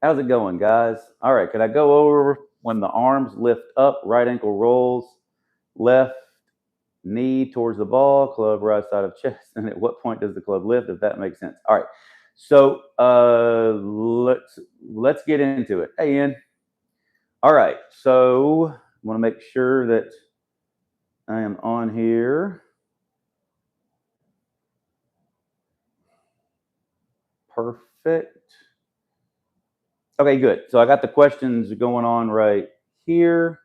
How's it going, guys? All right, could I go over when the arms lift up, right ankle rolls, left knee towards the ball, club right side of chest, and at what point does the club lift, if that makes sense? All right, so let's get into it. Hey, Ian. All right, so I want to make sure that I am on here. Perfect. Okay, good. So I got the questions going on right here.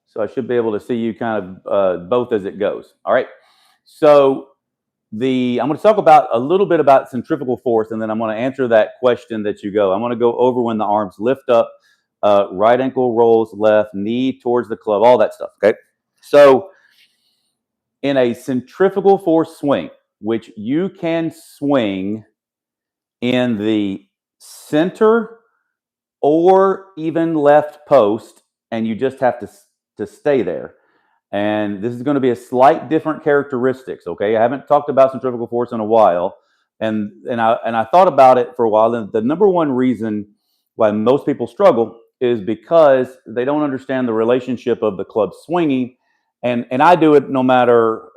So I should be able to see you kind of both as it goes. All right. So I'm going to talk about a little bit about centrifugal force, and then I'm going to answer that question that you go. I'm going to go over when the arms lift up, right ankle rolls left, knee towards the club, all that stuff. Okay. So in a centrifugal force swing, which you can swing in the center or even left post, and you just have to stay there. And this is going to be a slight different characteristics. Okay, I haven't talked about centrifugal force in a while, and I thought about it for a while. And the number one reason why most people struggle is because they don't understand the relationship of the club swinging, and I do it no matter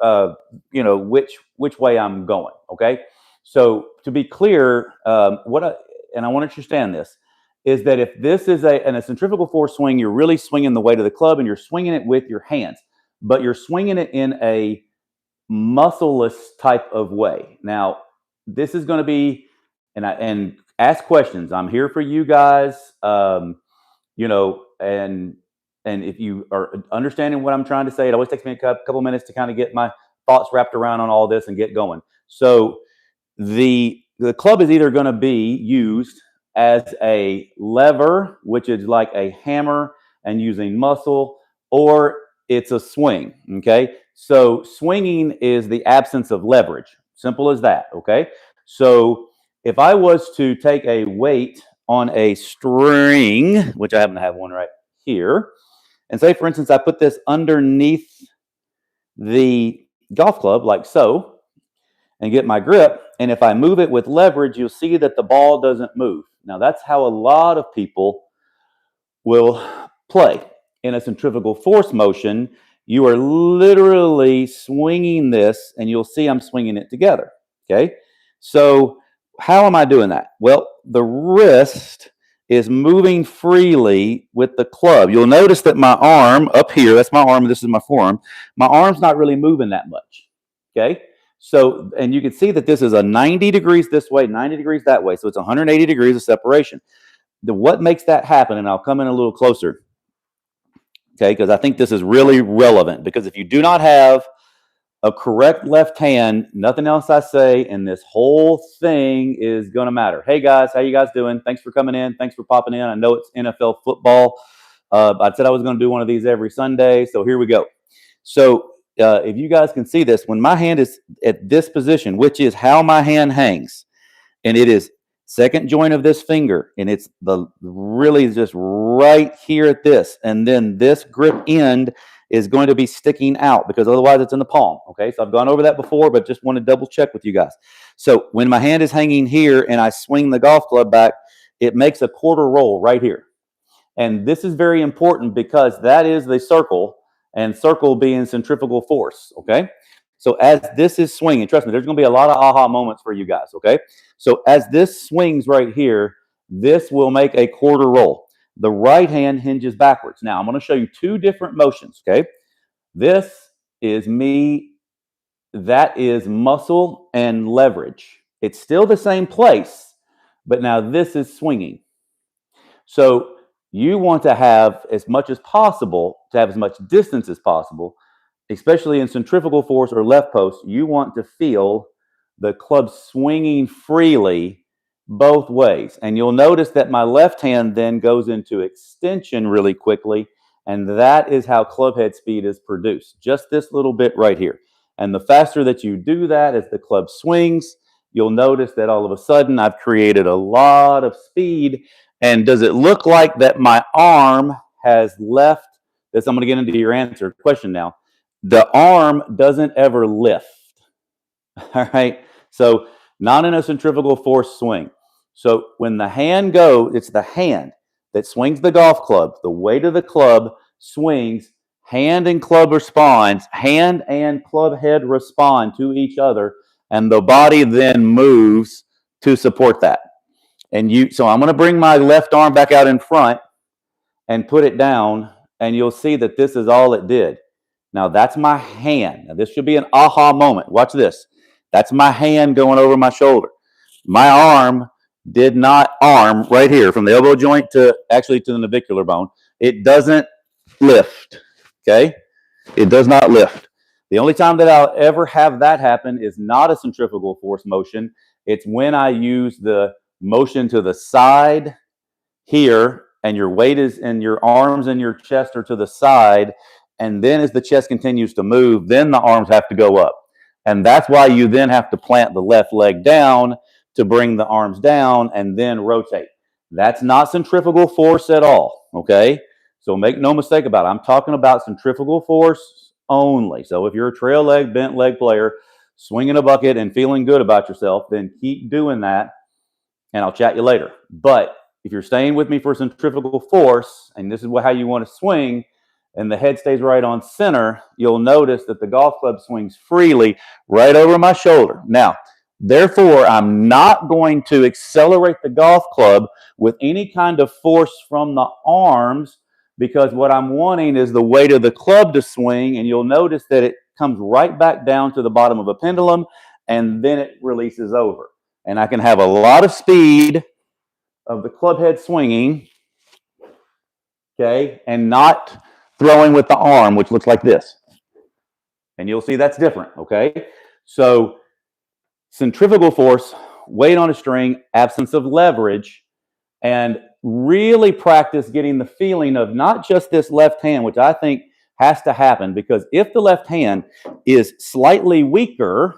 which way I'm going. Okay, so to be clear, and I want to understand this is that if this is in a centrifugal force swing, you're really swinging the weight of the club, and you're swinging it with your hands, but you're swinging it in a muscleless type of way. Now, this is going to be, and ask questions. I'm here for you guys. And if you are understanding what I'm trying to say, it always takes me a couple minutes to kind of get my thoughts wrapped around on all this and get going. So the club is either going to be used as a lever, which is like a hammer and using muscle, or it's a swing. Okay. So swinging is the absence of leverage. Simple as that. Okay. So if I was to take a weight on a string, which I happen to have one right here, and say, for instance, I put this underneath the golf club like so, and get my grip. And if I move it with leverage, you'll see that the ball doesn't move. Now, that's how a lot of people will play. In a centrifugal force motion, you are literally swinging this, and you'll see I'm swinging it together. Okay. So how am I doing that? Well, the wrist is moving freely with the club. You'll notice that my arm up here, that's my arm, this is my forearm. My arm's not really moving that much. Okay. So, and you can see that this is a 90 degrees this way, 90 degrees that way. So it's 180 degrees of separation. What makes that happen? And I'll come in a little closer. Okay. Because I think this is really relevant, because if you do not have a correct left hand, nothing else I say and this whole thing is going to matter. Hey guys, how you guys doing? Thanks for coming in. Thanks for popping in. I know it's NFL football. I said I was going to do one of these every Sunday. So here we go. So if you guys can see this, when my hand is at this position, which is how my hand hangs, and it is second joint of this finger, and it's really just right here at this, and then this grip end is going to be sticking out, because otherwise it's in the palm. Okay, so I've gone over that before, but just want to double check with you guys. So when my hand is hanging here and I swing the golf club back, it makes a quarter roll right here. And this is very important because that is the circle, and circle being centrifugal force. Okay, so as this is swinging, trust me, there's going to be a lot of aha moments for you guys. Okay, so as this swings right here, this will make a quarter roll. The right hand hinges backwards. Now, I'm going to show you two different motions, okay? This is me. That is muscle and leverage. It's still the same place, but now this is swinging. So you want to have as much as possible, to have as much distance as possible, especially in centrifugal force or left post. You want to feel the club swinging freely both ways. And you'll notice that my left hand then goes into extension really quickly. And that is how club head speed is produced. Just this little bit right here. And the faster that you do that as the club swings, you'll notice that all of a sudden I've created a lot of speed. And does it look like that my arm has left? This, I'm going to get into your answer question now. The arm doesn't ever lift. All right. So not in a centrifugal force swing. So when the hand goes, it's the hand that swings the golf club. The weight of the club swings, hand and club responds, hand and club head respond to each other, and the body then moves to support that. So I'm going to bring my left arm back out in front and put it down, and you'll see that this is all it did. Now that's my hand. Now this should be an aha moment. Watch this. That's my hand going over my shoulder. My arm did not arm right here from the elbow joint to actually to the navicular bone. It doesn't lift. Okay? It does not lift. The only time that I'll ever have that happen is not a centrifugal force motion. It's when I use the motion to the side here, and your weight is, and your arms and your chest are to the side, and then as the chest continues to move, then the arms have to go up. And that's why you then have to plant the left leg down to bring the arms down and then rotate. That's not centrifugal force at all, okay? So make no mistake about it. I'm talking about centrifugal force only. So if you're a trail leg, bent leg player, swinging a bucket and feeling good about yourself, then keep doing that, and I'll chat you later. But if you're staying with me for centrifugal force, and this is how you want to swing, and the head stays right on center, you'll notice that the golf club swings freely right over my shoulder. Now, therefore, I'm not going to accelerate the golf club with any kind of force from the arms, because what I'm wanting is the weight of the club to swing, and you'll notice that it comes right back down to the bottom of a pendulum, and then it releases over. And I can have a lot of speed of the club head swinging, okay, and not throwing with the arm, which looks like this. And you'll see that's different, okay? So centrifugal force, weight on a string, absence of leverage, and really practice getting the feeling of not just this left hand, which I think has to happen, because if the left hand is slightly weaker,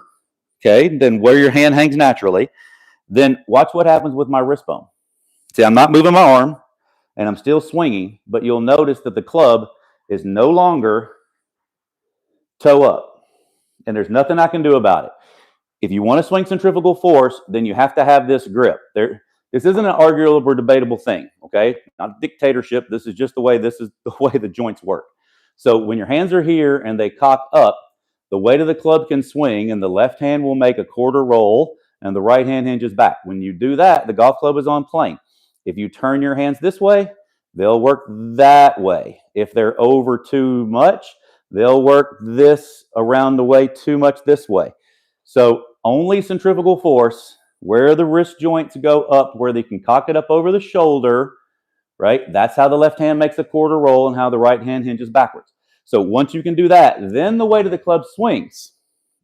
okay, than where your hand hangs naturally, then watch what happens with my wrist bone. See, I'm not moving my arm, and I'm still swinging, but you'll notice that the club is no longer toe up, and there's nothing I can do about it. If you want to swing centrifugal force, then you have to have this grip. This isn't an arguable or debatable thing, okay? Not a dictatorship. This is just the way the joints work. So when your hands are here and they cock up, the weight of the club can swing, and the left hand will make a quarter roll, and the right hand hinges back. When you do that, the golf club is on plane. If you turn your hands this way, they'll work that way. If they're over too much, they'll work this around the way too much this way. So only centrifugal force where the wrist joints go up, where they can cock it up over the shoulder, right? That's how the left hand makes a quarter roll and how the right hand hinges backwards. So once you can do that, then the weight of the club swings.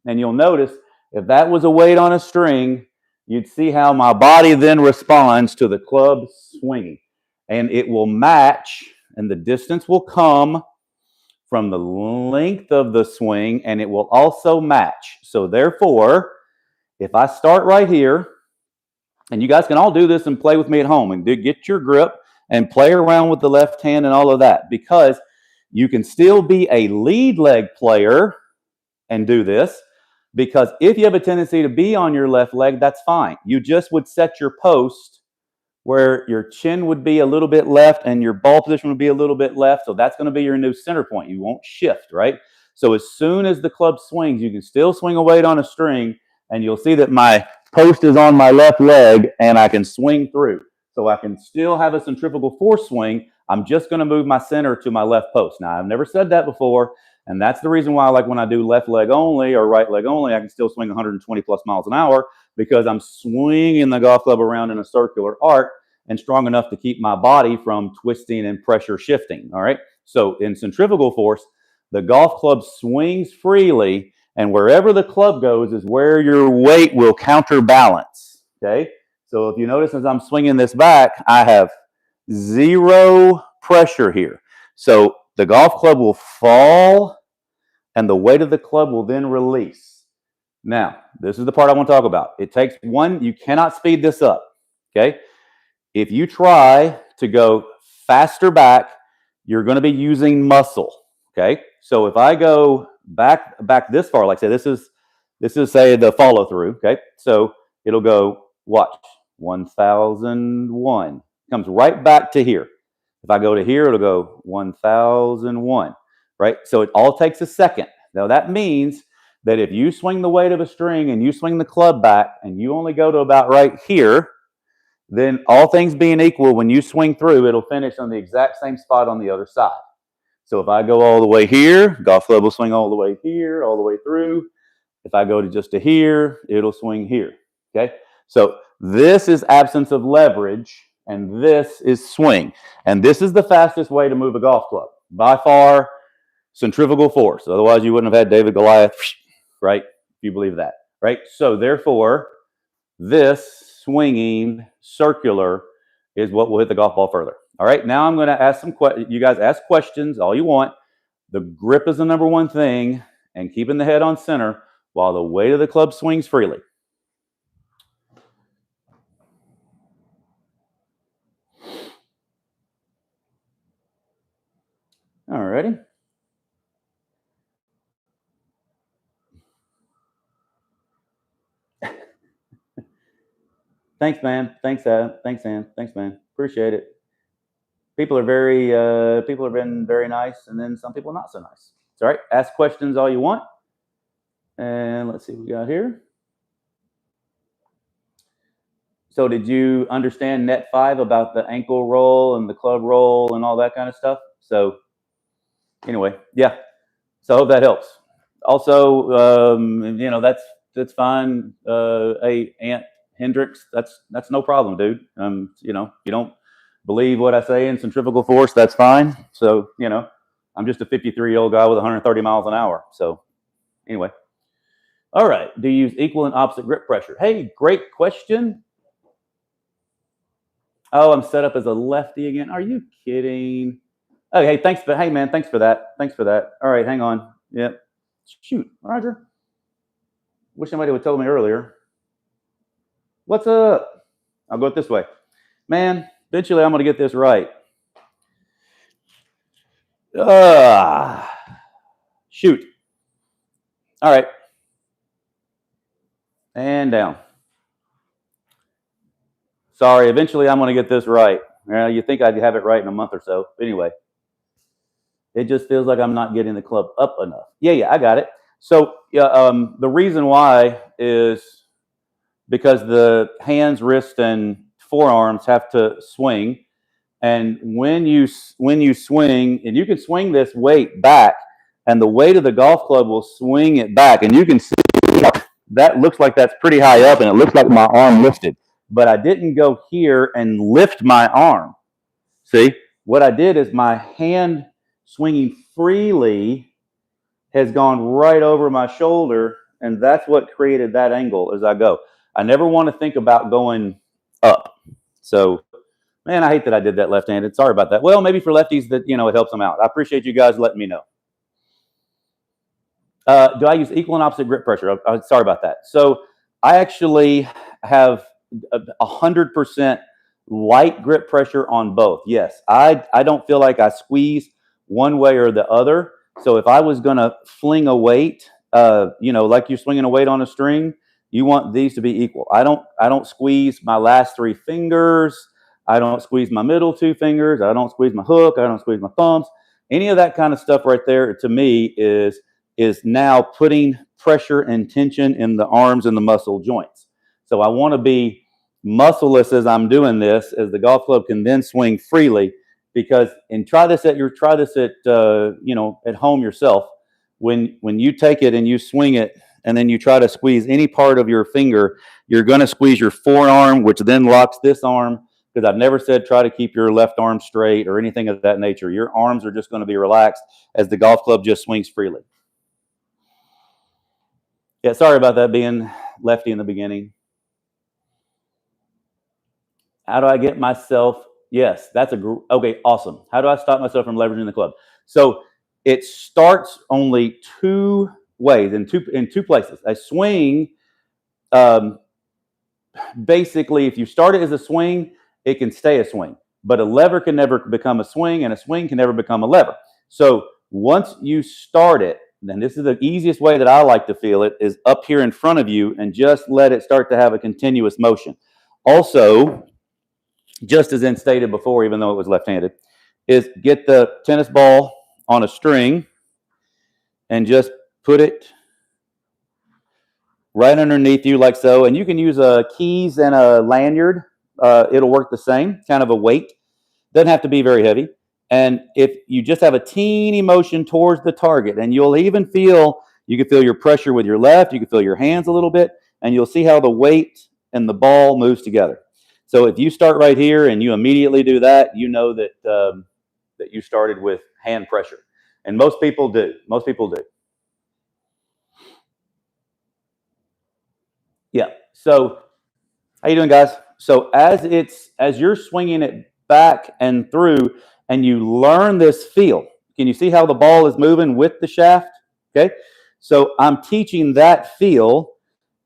And you'll notice if that was a weight on a string, you'd see how my body then responds to the club swinging. And it will match, and the distance will come from the length of the swing, and it will also match. So therefore, if I start right here, and you guys can all do this and play with me at home and get your grip and play around with the left hand and all of that, because you can still be a lead leg player and do this, because if you have a tendency to be on your left leg, that's fine. You just would set your post where your chin would be a little bit left and your ball position would be a little bit left. So that's going to be your new center point. You won't shift, right? So as soon as the club swings, you can still swing a weight on a string, and you'll see that my post is on my left leg and I can swing through. So I can still have a centrifugal force swing. I'm just going to move my center to my left post. Now, I've never said that before, and that's the reason why, like when I do left leg only or right leg only, I can still swing 120 plus miles an hour, because I'm swinging the golf club around in a circular arc and strong enough to keep my body from twisting and pressure shifting, all right? So in centrifugal force, the golf club swings freely, and wherever the club goes is where your weight will counterbalance, okay? So if you notice as I'm swinging this back, I have zero pressure here. So the golf club will fall, and the weight of the club will then release. Now, this is the part I want to talk about. It takes one, you cannot speed this up, okay? If you try to go faster back, you're going to be using muscle, okay? So if I go back this far, like say this is say the follow through, okay? So it'll go, watch. 1001. Comes right back to here. If I go to here, it'll go 1001, right? So it all takes a second. Now that means that if you swing the weight of a string and you swing the club back and you only go to about right here, then all things being equal, when you swing through, it'll finish on the exact same spot on the other side. So if I go all the way here, golf club will swing all the way here, all the way through. If I go to just to here, it'll swing here, okay? So this is absence of leverage, and this is swing. And this is the fastest way to move a golf club. By far, centrifugal force. Otherwise, you wouldn't have had David Goliath, right? If you believe that, right? So therefore, this swinging circular is what will hit the golf ball further. All right, now I'm going to ask some questions. You guys ask questions all you want. The grip is the number one thing, and keeping the head on center while the weight of the club swings freely. All righty. Thanks, man. Thanks, Ann. Thanks, Ann. Thanks, man. Appreciate it. People have been very nice, and then some people not so nice. It's all right. Ask questions all you want. And let's see what we got here. So did you understand net 5 about the ankle roll and the club roll and all that kind of stuff? So anyway, yeah. So I hope that helps. Also, you know, that's fine. Ant Hendricks, that's no problem, dude. You know, you don't believe what I say in centrifugal force, that's fine. So, you know, I'm just a 53-year-old guy with 130 miles an hour. So anyway. All right. Do you use equal and opposite grip pressure? Hey, great question. Oh, I'm set up as a lefty again. Are you kidding? Oh, hey, thanks. Hey, man, thanks for that. Thanks for that. All right, hang on. Yep. Shoot, Roger. Wish somebody would have told me earlier. What's up? I'll go it this way. Man, eventually I'm going to get this right. Shoot. All right. And down. Sorry, eventually I'm going to get this right. You think I'd have it right in a month or so. Anyway, it just feels like I'm not getting the club up enough. Yeah, I got it. So the reason why is because the hands, wrist, and forearms have to swing. And when you swing, and you can swing this weight back, and the weight of the golf club will swing it back. And you can see that looks like that's pretty high up, and it looks like my arm lifted. But I didn't go here and lift my arm. See, what I did is my hand swinging freely has gone right over my shoulder, and that's what created that angle as I go. I never want to think about going up. So, man, I hate that I did that left-handed. Sorry about that. Well, maybe for lefties that, you know, it helps them out. I appreciate you guys letting me know. Do I use equal and opposite grip pressure? Sorry about that. So I actually have 100% light grip pressure on both. Yes, I don't feel like I squeeze one way or the other. So if I was going to fling a weight, you know, like you're swinging a weight on a string, you want these to be equal. I don't squeeze my last 3 fingers. I don't squeeze my middle 2 fingers. I don't squeeze my hook. I don't squeeze my thumbs. Any of that kind of stuff right there, to me, is now putting pressure and tension in the arms and the muscle joints. So I want to be muscleless as I'm doing this, as the golf club can then swing freely. Because, and try this at you know, at home yourself. When you take it and you swing it, and then you try to squeeze any part of your finger, you're going to squeeze your forearm, which then locks this arm. Because I've never said try to keep your left arm straight or anything of that nature. Your arms are just going to be relaxed as the golf club just swings freely. Yeah, sorry about that being lefty in the beginning. How do I get myself? Yes, that's okay, awesome. How do I stop myself from leveraging the club? So it starts only 2 ways, in two places. A swing, basically, if you start it as a swing, it can stay a swing. But a lever can never become a swing, and a swing can never become a lever. So once you start it, then this is the easiest way that I like to feel it, is up here in front of you, and just let it start to have a continuous motion. Also, just as in stated before, even though it was left-handed, is get the tennis ball on a string and just put it right underneath you like so. And you can use keys and a lanyard. It'll work the same, kind of a weight. Doesn't have to be very heavy. And if you just have a teeny motion towards the target, and you'll even feel, you can feel your pressure with your left, you can feel your hands a little bit, and you'll see how the weight and the ball moves together. So if you start right here and you immediately do that, you know that that you started with hand pressure. And most people do. Most people do. Yeah. So how you doing, guys? So as you're swinging it back and through, and you learn this feel, can you see how the ball is moving with the shaft? Okay. So I'm teaching that feel,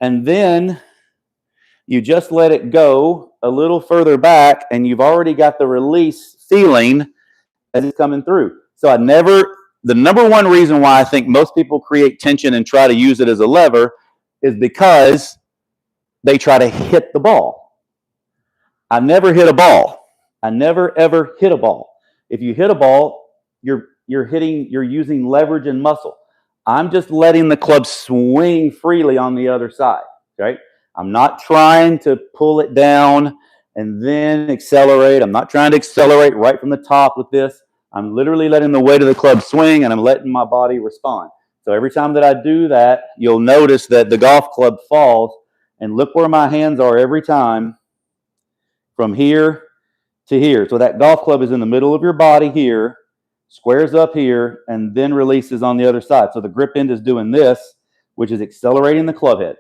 and then you just let it go a little further back, and you've already got the release feeling as it's coming through. So the number one reason why I think most people create tension and try to use it as a lever is because they try to hit the ball. I never hit a ball. I never ever hit a ball. If you hit a ball, you're using leverage and muscle. I'm just letting the club swing freely on the other side, right? I'm not trying to pull it down and then accelerate. I'm not trying to accelerate right from the top with this. I'm literally letting the weight of the club swing, and I'm letting my body respond. So every time that I do that, you'll notice that the golf club falls, and look where my hands are every time from here to here. So that golf club is in the middle of your body here, squares up here, and then releases on the other side. So the grip end is doing this, which is accelerating the club head.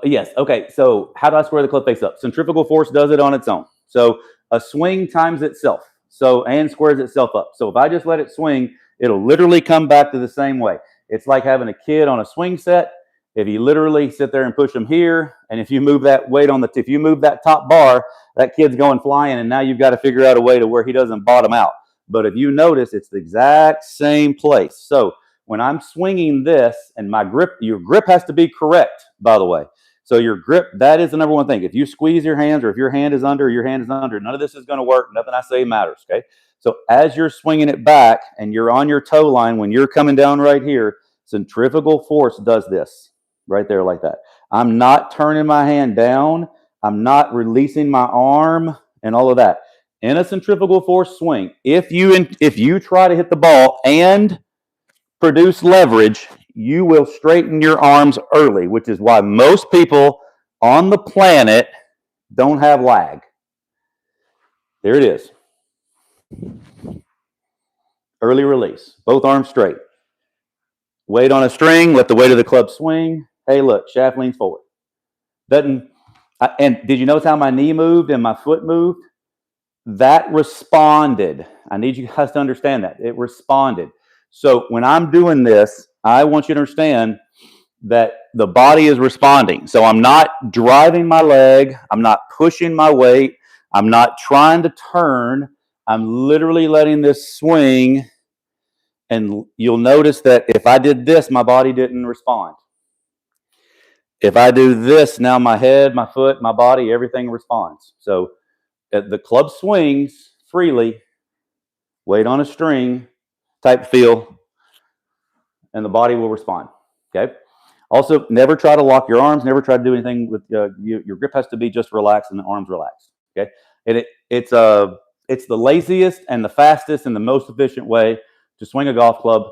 Yes. Okay. So how do I square the club face up? Centrifugal force does it on its own. So a swing times itself. So and squares itself up. So if I just let it swing, it'll literally come back to the same way. It's like having a kid on a swing set. If you literally sit there and push them here, and if you move that weight if you move that top bar, that kid's going flying, and now you've got to figure out a way to where he doesn't bottom out. But if you notice, it's the exact same place. So when I'm swinging this, and your grip has to be correct, by the way. So your grip, that is the number one thing. If you squeeze your hands, or if your hand is under, none of this is going to work. Nothing I say matters, okay? So as you're swinging it back and you're on your toe line, when you're coming down right here, centrifugal force does this right there like that. I'm not turning my hand down. I'm not releasing my arm and all of that. In a centrifugal force swing, if you try to hit the ball and produce leverage, you will straighten your arms early, which is why most people on the planet don't have lag. There it is. Early release. Both arms straight. Weight on a string. Let the weight of the club swing. Hey, look, shaft leans forward. And did you notice how my knee moved and my foot moved? That responded. I need you guys to understand that. It responded. So when I'm doing this, I want you to understand that the body is responding. So I'm not driving my leg. I'm not pushing my weight. I'm not trying to turn. I'm literally letting this swing. And you'll notice that if I did this, my body didn't respond. If I do this, now my head, my foot, my body, everything responds. So the club swings freely, weight on a string type feel, and the body will respond. Okay. Also, never try to lock your arms. Never try to do anything with your grip has to be just relaxed and the arms relaxed. Okay. And it's the laziest and the fastest and the most efficient way to swing a golf club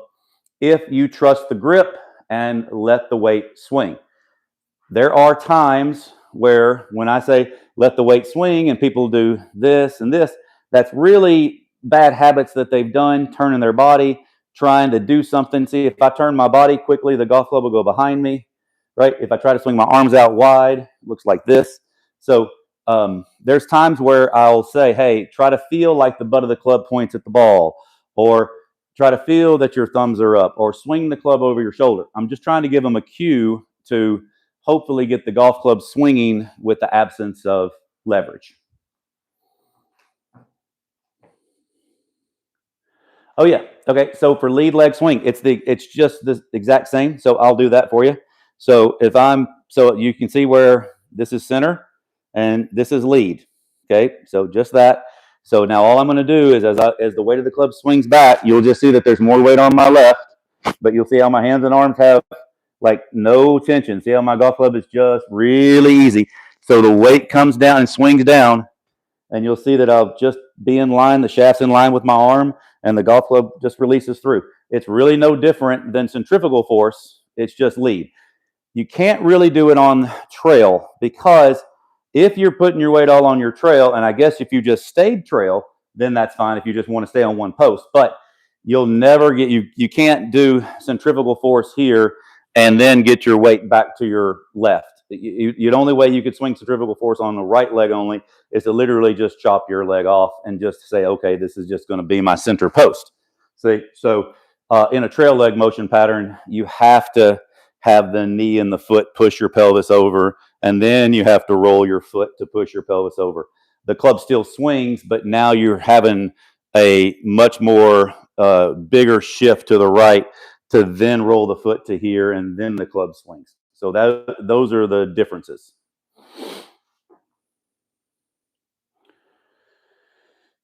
if you trust the grip and let the weight swing. There are times where when I say let the weight swing and people do this and this, that's really bad habits that they've done, turning their body, trying to do something. See, if I turn my body quickly, the golf club will go behind me, right? If I try to swing my arms out wide, it looks like this. So there's times where I'll say, hey, try to feel like the butt of the club points at the ball, or try to feel that your thumbs are up, or swing the club over your shoulder. I'm just trying to give them a cue to hopefully get the golf club swinging with the absence of leverage. Oh yeah. Okay. So for lead leg swing, it's just the exact same. So I'll do that for you. So so you can see where this is center and this is lead. Okay. So just that. So now all I'm going to do is as the weight of the club swings back, you'll just see that there's more weight on my left, but you'll see how my hands and arms have like no tension. See how my golf club is just really easy. So the weight comes down and swings down, and you'll see that I'll just be in line, the shaft's in line with my arm, and the golf club just releases through. It's really no different than centrifugal force. It's just lead. You can't really do it on trail because if you're putting your weight all on your trail, and I guess if you just stayed trail, then that's fine if you just want to stay on one post. But you'll never get, you can't do centrifugal force here and then get your weight back to your left. The only way you could swing centrifugal force on the right leg only is to literally just chop your leg off and just say, okay, this is just going to be my center post. See, so in a trail leg motion pattern, you have to have the knee and the foot push your pelvis over, and then you have to roll your foot to push your pelvis over. The club still swings, but now you're having a much more bigger shift to the right to then roll the foot to here, and then the club swings. So those are the differences.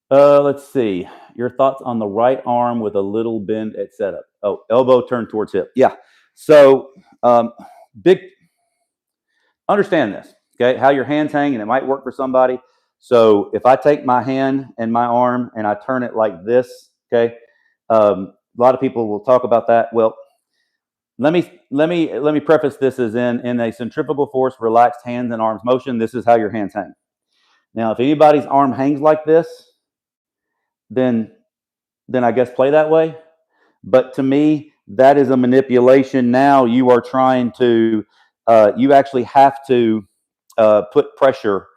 Let's see. Your thoughts on the right arm with a little bend at setup. Oh, elbow turned towards hip. Yeah. So big. Understand this, okay? How your hands hang, and it might work for somebody. So if I take my hand and my arm and I turn it like this, okay? A lot of people will talk about that. Well, let me preface this as in a centrifugal force, relaxed hands and arms motion. This is how your hands hang. Now, if anybody's arm hangs like this, then I guess play that way. But to me, that is a manipulation. Now you are trying to, you actually have to put pressure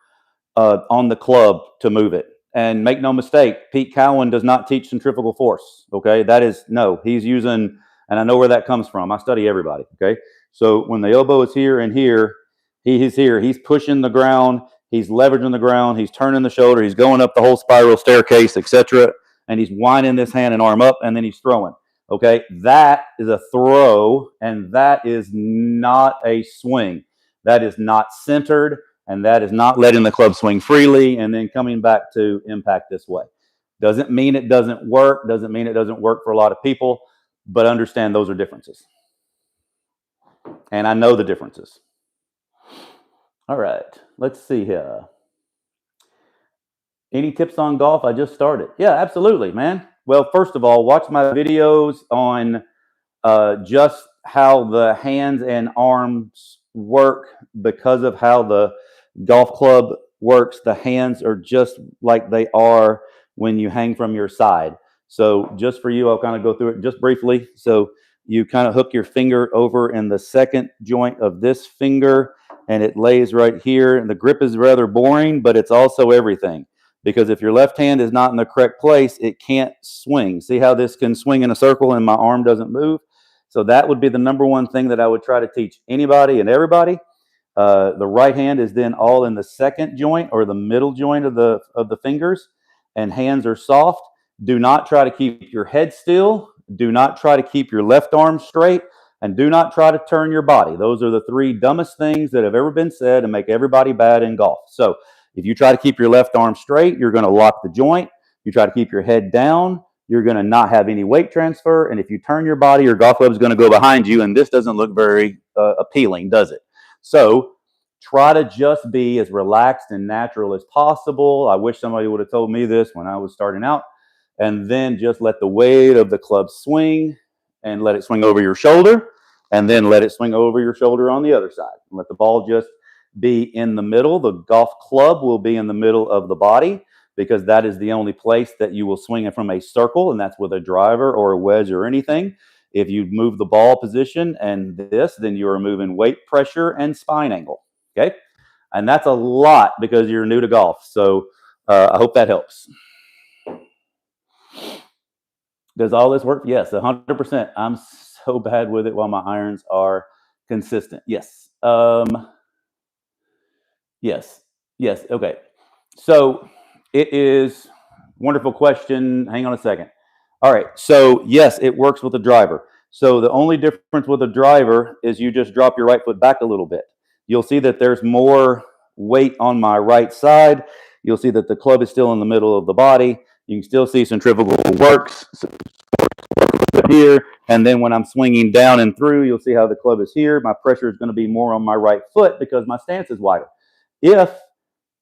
on the club to move it. And make no mistake, Pete Cowan does not teach centrifugal force. Okay, that is no. He's using, and I know where that comes from. I study everybody. Okay, so when the elbow is here and here, he's here. He's pushing the ground. He's leveraging the ground. He's turning the shoulder. He's going up the whole spiral staircase, etc. And he's winding this hand and arm up, and then he's throwing. Okay, that is a throw, and that is not a swing. That is not centered, and that is not letting the club swing freely and then coming back to impact this way. Doesn't mean it doesn't work. Doesn't mean it doesn't work for a lot of people, but understand those are differences. And I know the differences. All right, let's see here. Any tips on golf? I just started. Yeah, absolutely, man. Well, first of all, watch my videos on just how the hands and arms work because of how the golf club works. The hands are just like they are when you hang from your side. So just for you, I'll kind of go through it just briefly. So you kind of hook your finger over in the second joint of this finger, and it lays right here. And the grip is rather boring, but it's also everything. Because if your left hand is not in the correct place, it can't swing. See how this can swing in a circle and my arm doesn't move? So that would be the number one thing that I would try to teach anybody and everybody. The right hand is then all in the second joint or the middle joint of the fingers, and hands are soft. Do not try to keep your head still. Do not try to keep your left arm straight, and do not try to turn your body. Those are the three dumbest things that have ever been said and make everybody bad in golf. So if you try to keep your left arm straight, you're going to lock the joint. You try to keep your head down, you're going to not have any weight transfer. And if you turn your body, your golf club is going to go behind you. And this doesn't look very appealing, does it? So try to just be as relaxed and natural as possible. I wish somebody would have told me this when I was starting out. And then just let the weight of the club swing and let it swing over your shoulder. And then let it swing over your shoulder on the other side. Let the ball just be in the middle. The golf club will be in the middle of the body because that is the only place that you will swing it from a circle, and that's with a driver or a wedge or anything. If you move the ball position and this, then you are moving weight pressure and spine angle, okay? And that's a lot because you're new to golf. So I hope that helps. Does all this work? Yes, 100%. I'm so bad with it while my irons are consistent. Yes. Yes. Okay. So it is wonderful question. Hang on a second. All right, so yes, it works with the driver. So the only difference with a driver is you just drop your right foot back a little bit. You'll see that there's more weight on my right side. You'll see that the club is still in the middle of the body. You can still see centrifugal works here. And then when I'm swinging down and through, you'll see how the club is here. My pressure is going to be more on my right foot because my stance is wider. If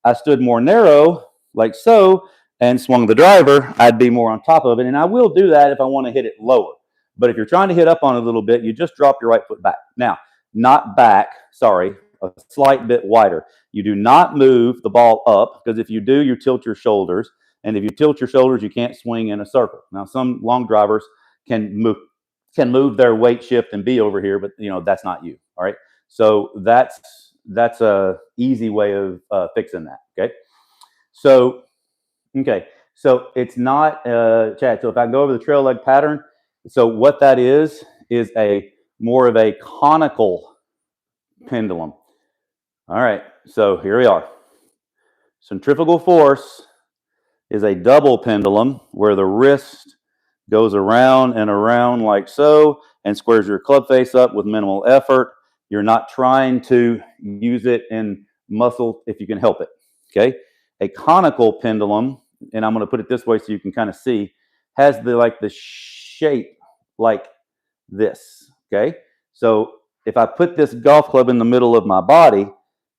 I stood more narrow, like so, and swung the driver, I'd be more on top of it. And I will do that if I want to hit it lower. But if you're trying to hit up on it a little bit, you just drop your right foot back. Now, not back, sorry, a slight bit wider. You do not move the ball up, because if you do, you tilt your shoulders. And if you tilt your shoulders, you can't swing in a circle. Now, some long drivers can move their weight shift and be over here, but that's not you. All right. So that's a easy way of fixing that. Okay. So it's not Chad. So if I go over the trail leg pattern, so what that is a more of a conical pendulum. All right. So here we are. Centrifugal force is a double pendulum where the wrist goes around and around like so and squares your club face up with minimal effort. You're not trying to use it in muscle if you can help it. Okay. A conical pendulum, and I'm going to put it this way so you can kind of see, has the shape like this. Okay. So if I put this golf club in the middle of my body,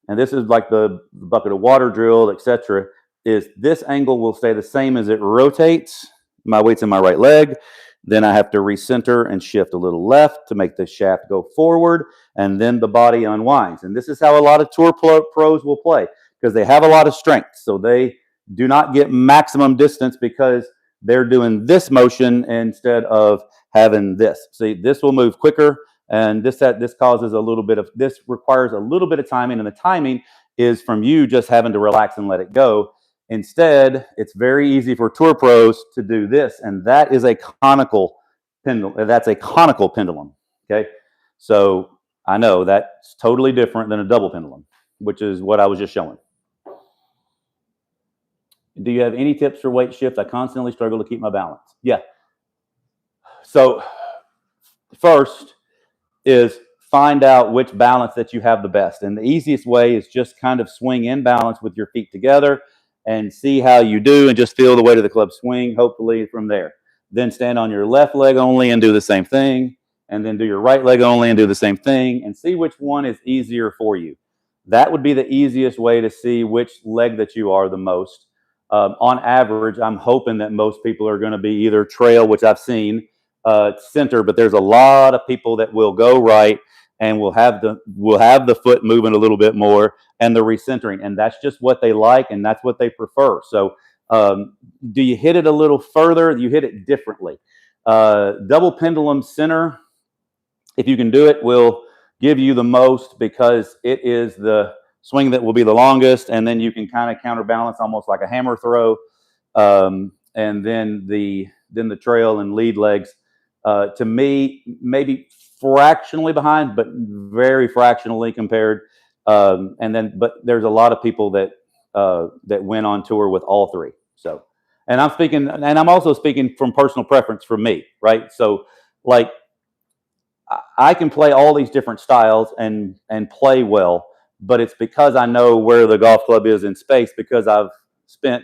and this is like the bucket of water drill, etc., is this angle will stay the same as it rotates. My weight's in my right leg. Then I have to recenter and shift a little left to make the shaft go forward, and then the body unwinds. And this is how a lot of tour pros will play, because they have a lot of strength. So they do not get maximum distance because they're doing this motion instead of having this. See, this will move quicker, and this causes a little bit of, this requires a little bit of timing, and the timing is from you just having to relax and let it go. Instead, it's very easy for tour pros to do this, and that is a conical pendulum. That's a conical pendulum. Okay, so I know that's totally different than a double pendulum, which is what I was just showing. Do you have any tips for weight shift? I constantly struggle to keep my balance. Yeah. So first is find out which balance that you have the best. And the easiest way is just kind of swing in balance with your feet together and see how you do, and just feel the weight of the club swing, hopefully, from there. Then stand on your left leg only and do the same thing, and then do your right leg only and do the same thing, and see which one is easier for you. That would be the easiest way to see which leg that you are the most. On average, I'm hoping that most people are going to be either trail, which I've seen, center, but there's a lot of people that will go right and will have the foot moving a little bit more and the recentering, and that's just what they like and that's what they prefer. So do you hit it a little further? You hit it differently. Double pendulum center, if you can do it, will give you the most because it is the swing that will be the longest, and then you can kind of counterbalance almost like a hammer throw, and then the trail and lead legs. To me, maybe fractionally behind, but very fractionally compared. But there's a lot of people that went on tour with all three. So, and I'm also speaking from personal preference for me, right? So, like, I can play all these different styles and play well, but it's because I know where the golf club is in space, because I've spent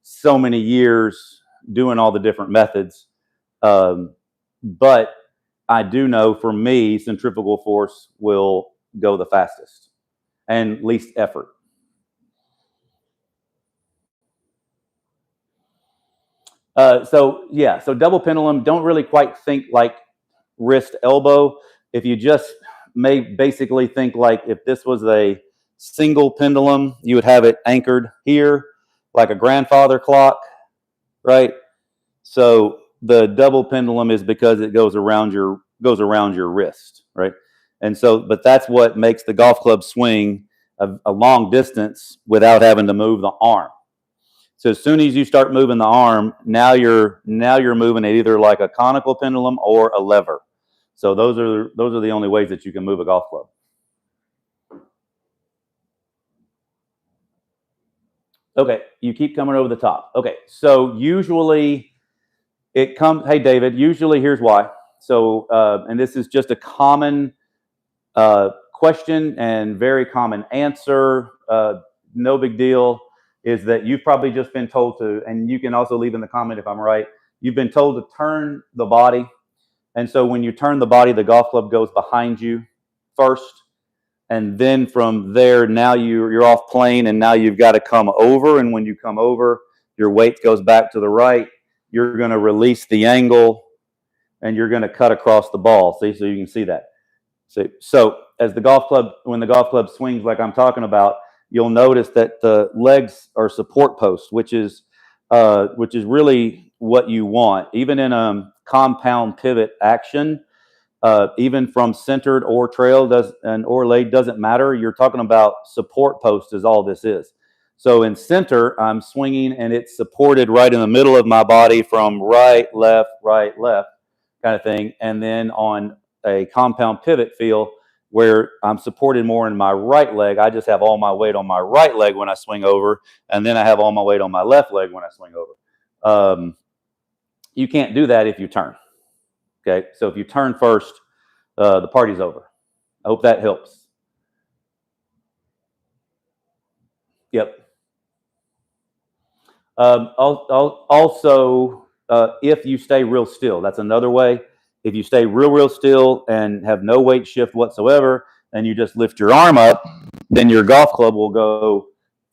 so many years doing all the different methods. But I do know, for me, centrifugal force will go the fastest and least effort. So double pendulum, don't really quite think like wrist elbow. If you just may basically think like if this was a single pendulum, you would have it anchored here like a grandfather clock, right? So the double pendulum is because it goes around your wrist, right? And so, but that's what makes the golf club swing a long distance without having to move the arm. So as soon as you start moving the arm, now you're moving it either like a conical pendulum or a lever. So those are the only ways that you can move a golf club. Okay, you keep coming over the top. Okay, so usually It comes, hey, David, usually here's why. So, and this is just a common question and very common answer. No big deal. Is that you've probably just been told to, and you can also leave in the comment if I'm right, you've been told to turn the body. And so when you turn the body, the golf club goes behind you first. And then from there, now you're off plane, and now you've got to come over. And when you come over, your weight goes back to the right. You're going to release the angle, and you're going to cut across the ball. See, so you can see that. So as the golf club, when the golf club swings like I'm talking about, you'll notice that the legs are support posts, which is really what you want. Even in a compound pivot action, even from centered or trail or laid, doesn't matter. You're talking about support post is all this is. So in center, I'm swinging and it's supported right in the middle of my body from right, left kind of thing. And then on a compound pivot feel where I'm supported more in my right leg, I just have all my weight on my right leg when I swing over, and then I have all my weight on my left leg when I swing over. You can't do that if you turn. Okay, so if you turn first, the party's over. I hope that helps. Yep. Also, if you stay real still, that's another way. If you stay real still and have no weight shift whatsoever, and you just lift your arm up, then your golf club will go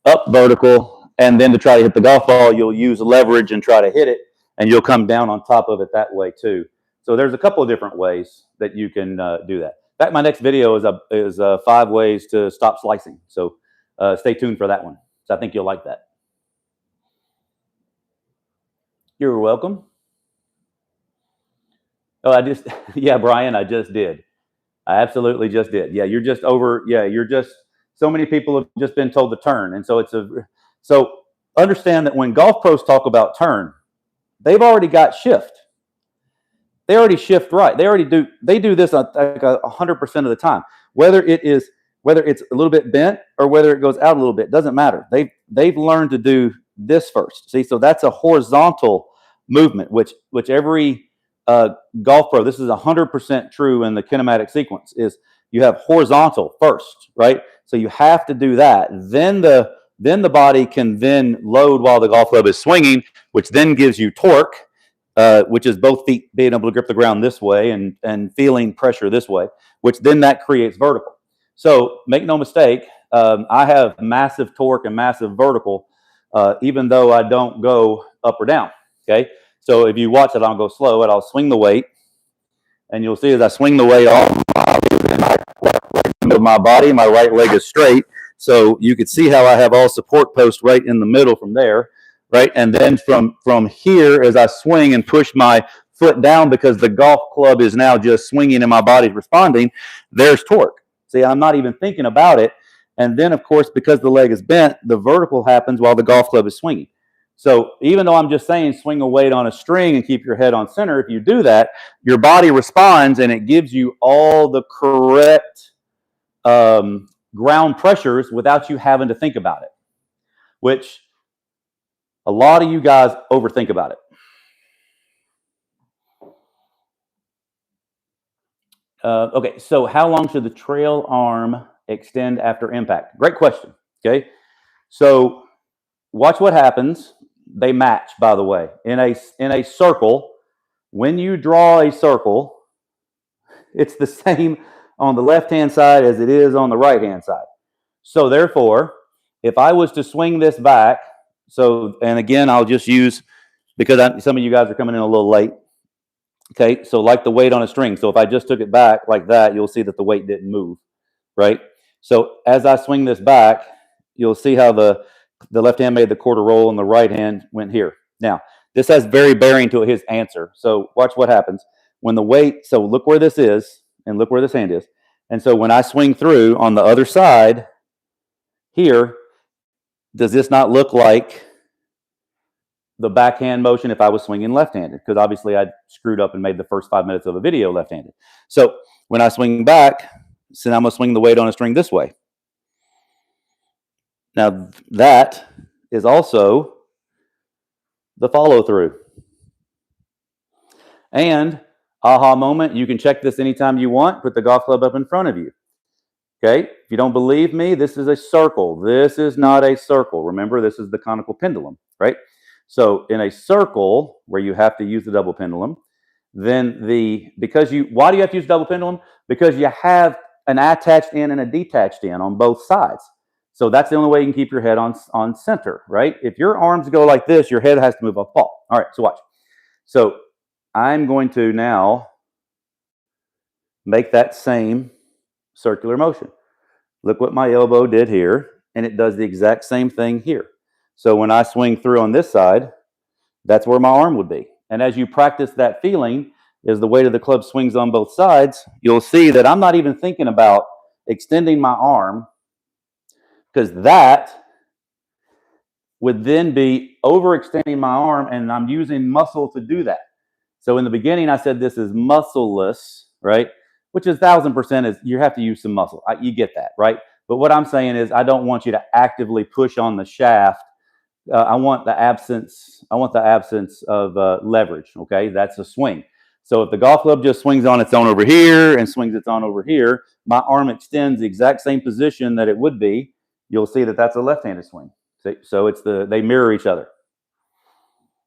up vertical, and then to try to hit the golf ball, you'll use leverage and try to hit it, and you'll come down on top of it that way too. So there's a couple of different ways that you can do that. In fact, my next video is 5 ways to stop slicing. So stay tuned for that one. So I think you'll like that. You're welcome. Oh, yeah, Brian, I just did. I absolutely just did. Yeah, you're just over. Yeah, so many people have just been told to turn. And so so understand that when golf pros talk about turn, they've already got shift. They already shift right. They do this like 100% of the time. Whether it's a little bit bent or whether it goes out a little bit, doesn't matter. They've learned to do this first. See, so that's a horizontal movement, which every golf pro, this is 100% true in the kinematic sequence, is you have horizontal first, right? So you have to do that. Then the body can then load while the golf club is swinging, which then gives you torque, which is both feet being able to grip the ground this way and feeling pressure this way, which then that creates vertical. So make no mistake, I have massive torque and massive vertical, even though I don't go up or down, okay? So if you watch it, I'll go slow and I'll swing the weight. And you'll see as I swing the weight off my body, my right leg is straight. So you can see how I have all support posts right in the middle from there, right? And then from here, as I swing and push my foot down because the golf club is now just swinging and my body's responding, there's torque. See, I'm not even thinking about it. And then, of course, because the leg is bent, the vertical happens while the golf club is swinging. So even though I'm just saying swing a weight on a string and keep your head on center, if you do that, your body responds and it gives you all the correct ground pressures without you having to think about it, which a lot of you guys overthink about it. Okay, so how long should the trail arm extend after impact? Great question. Okay, so watch what happens. They match, by the way. In a circle, when you draw a circle, it's the same on the left-hand side as it is on the right-hand side. So therefore, if I was to swing this back, and again, I'll just use, because some of you guys are coming in a little late. Okay, so like the weight on a string. So if I just took it back like that, you'll see that the weight didn't move, right? So as I swing this back, you'll see how the left hand made the quarter roll and the right hand went here. Now, this has very bearing to his answer. So watch what happens. When the weight, so look where this is and look where this hand is. And so when I swing through on the other side here, does this not look like the backhand motion if I was swinging left-handed? Because obviously I screwed up and made the first 5 minutes of a video left-handed. So when I swing back, so I'm going to swing the weight on a string this way. Now that is also the follow-through. And aha moment, you can check this anytime you want. Put the golf club up in front of you. Okay, if you don't believe me, this is a circle. This is not a circle. Remember, this is the conical pendulum, right? So in a circle where you have to use the double pendulum, then why do you have to use double pendulum? Because you have an attached in and a detached in on both sides. So that's the only way you can keep your head on center, right? If your arms go like this, your head has to move off ball. All right, so watch. So I'm going to now make that same circular motion. Look what my elbow did here, and it does the exact same thing here. So when I swing through on this side, that's where my arm would be. And as you practice that feeling, as the weight of the club swings on both sides, you'll see that I'm not even thinking about extending my arm, because that would then be overextending my arm, and I'm using muscle to do that. So in the beginning, I said this is muscleless, right? Which is 1000% is you have to use some muscle. You get that, right? But what I'm saying is I don't want you to actively push on the shaft. I want the absence of leverage. Okay, that's a swing. So if the golf club just swings on its own over here and swings its own over here, my arm extends the exact same position that it would be. You'll see that that's a left-handed swing. So they mirror each other.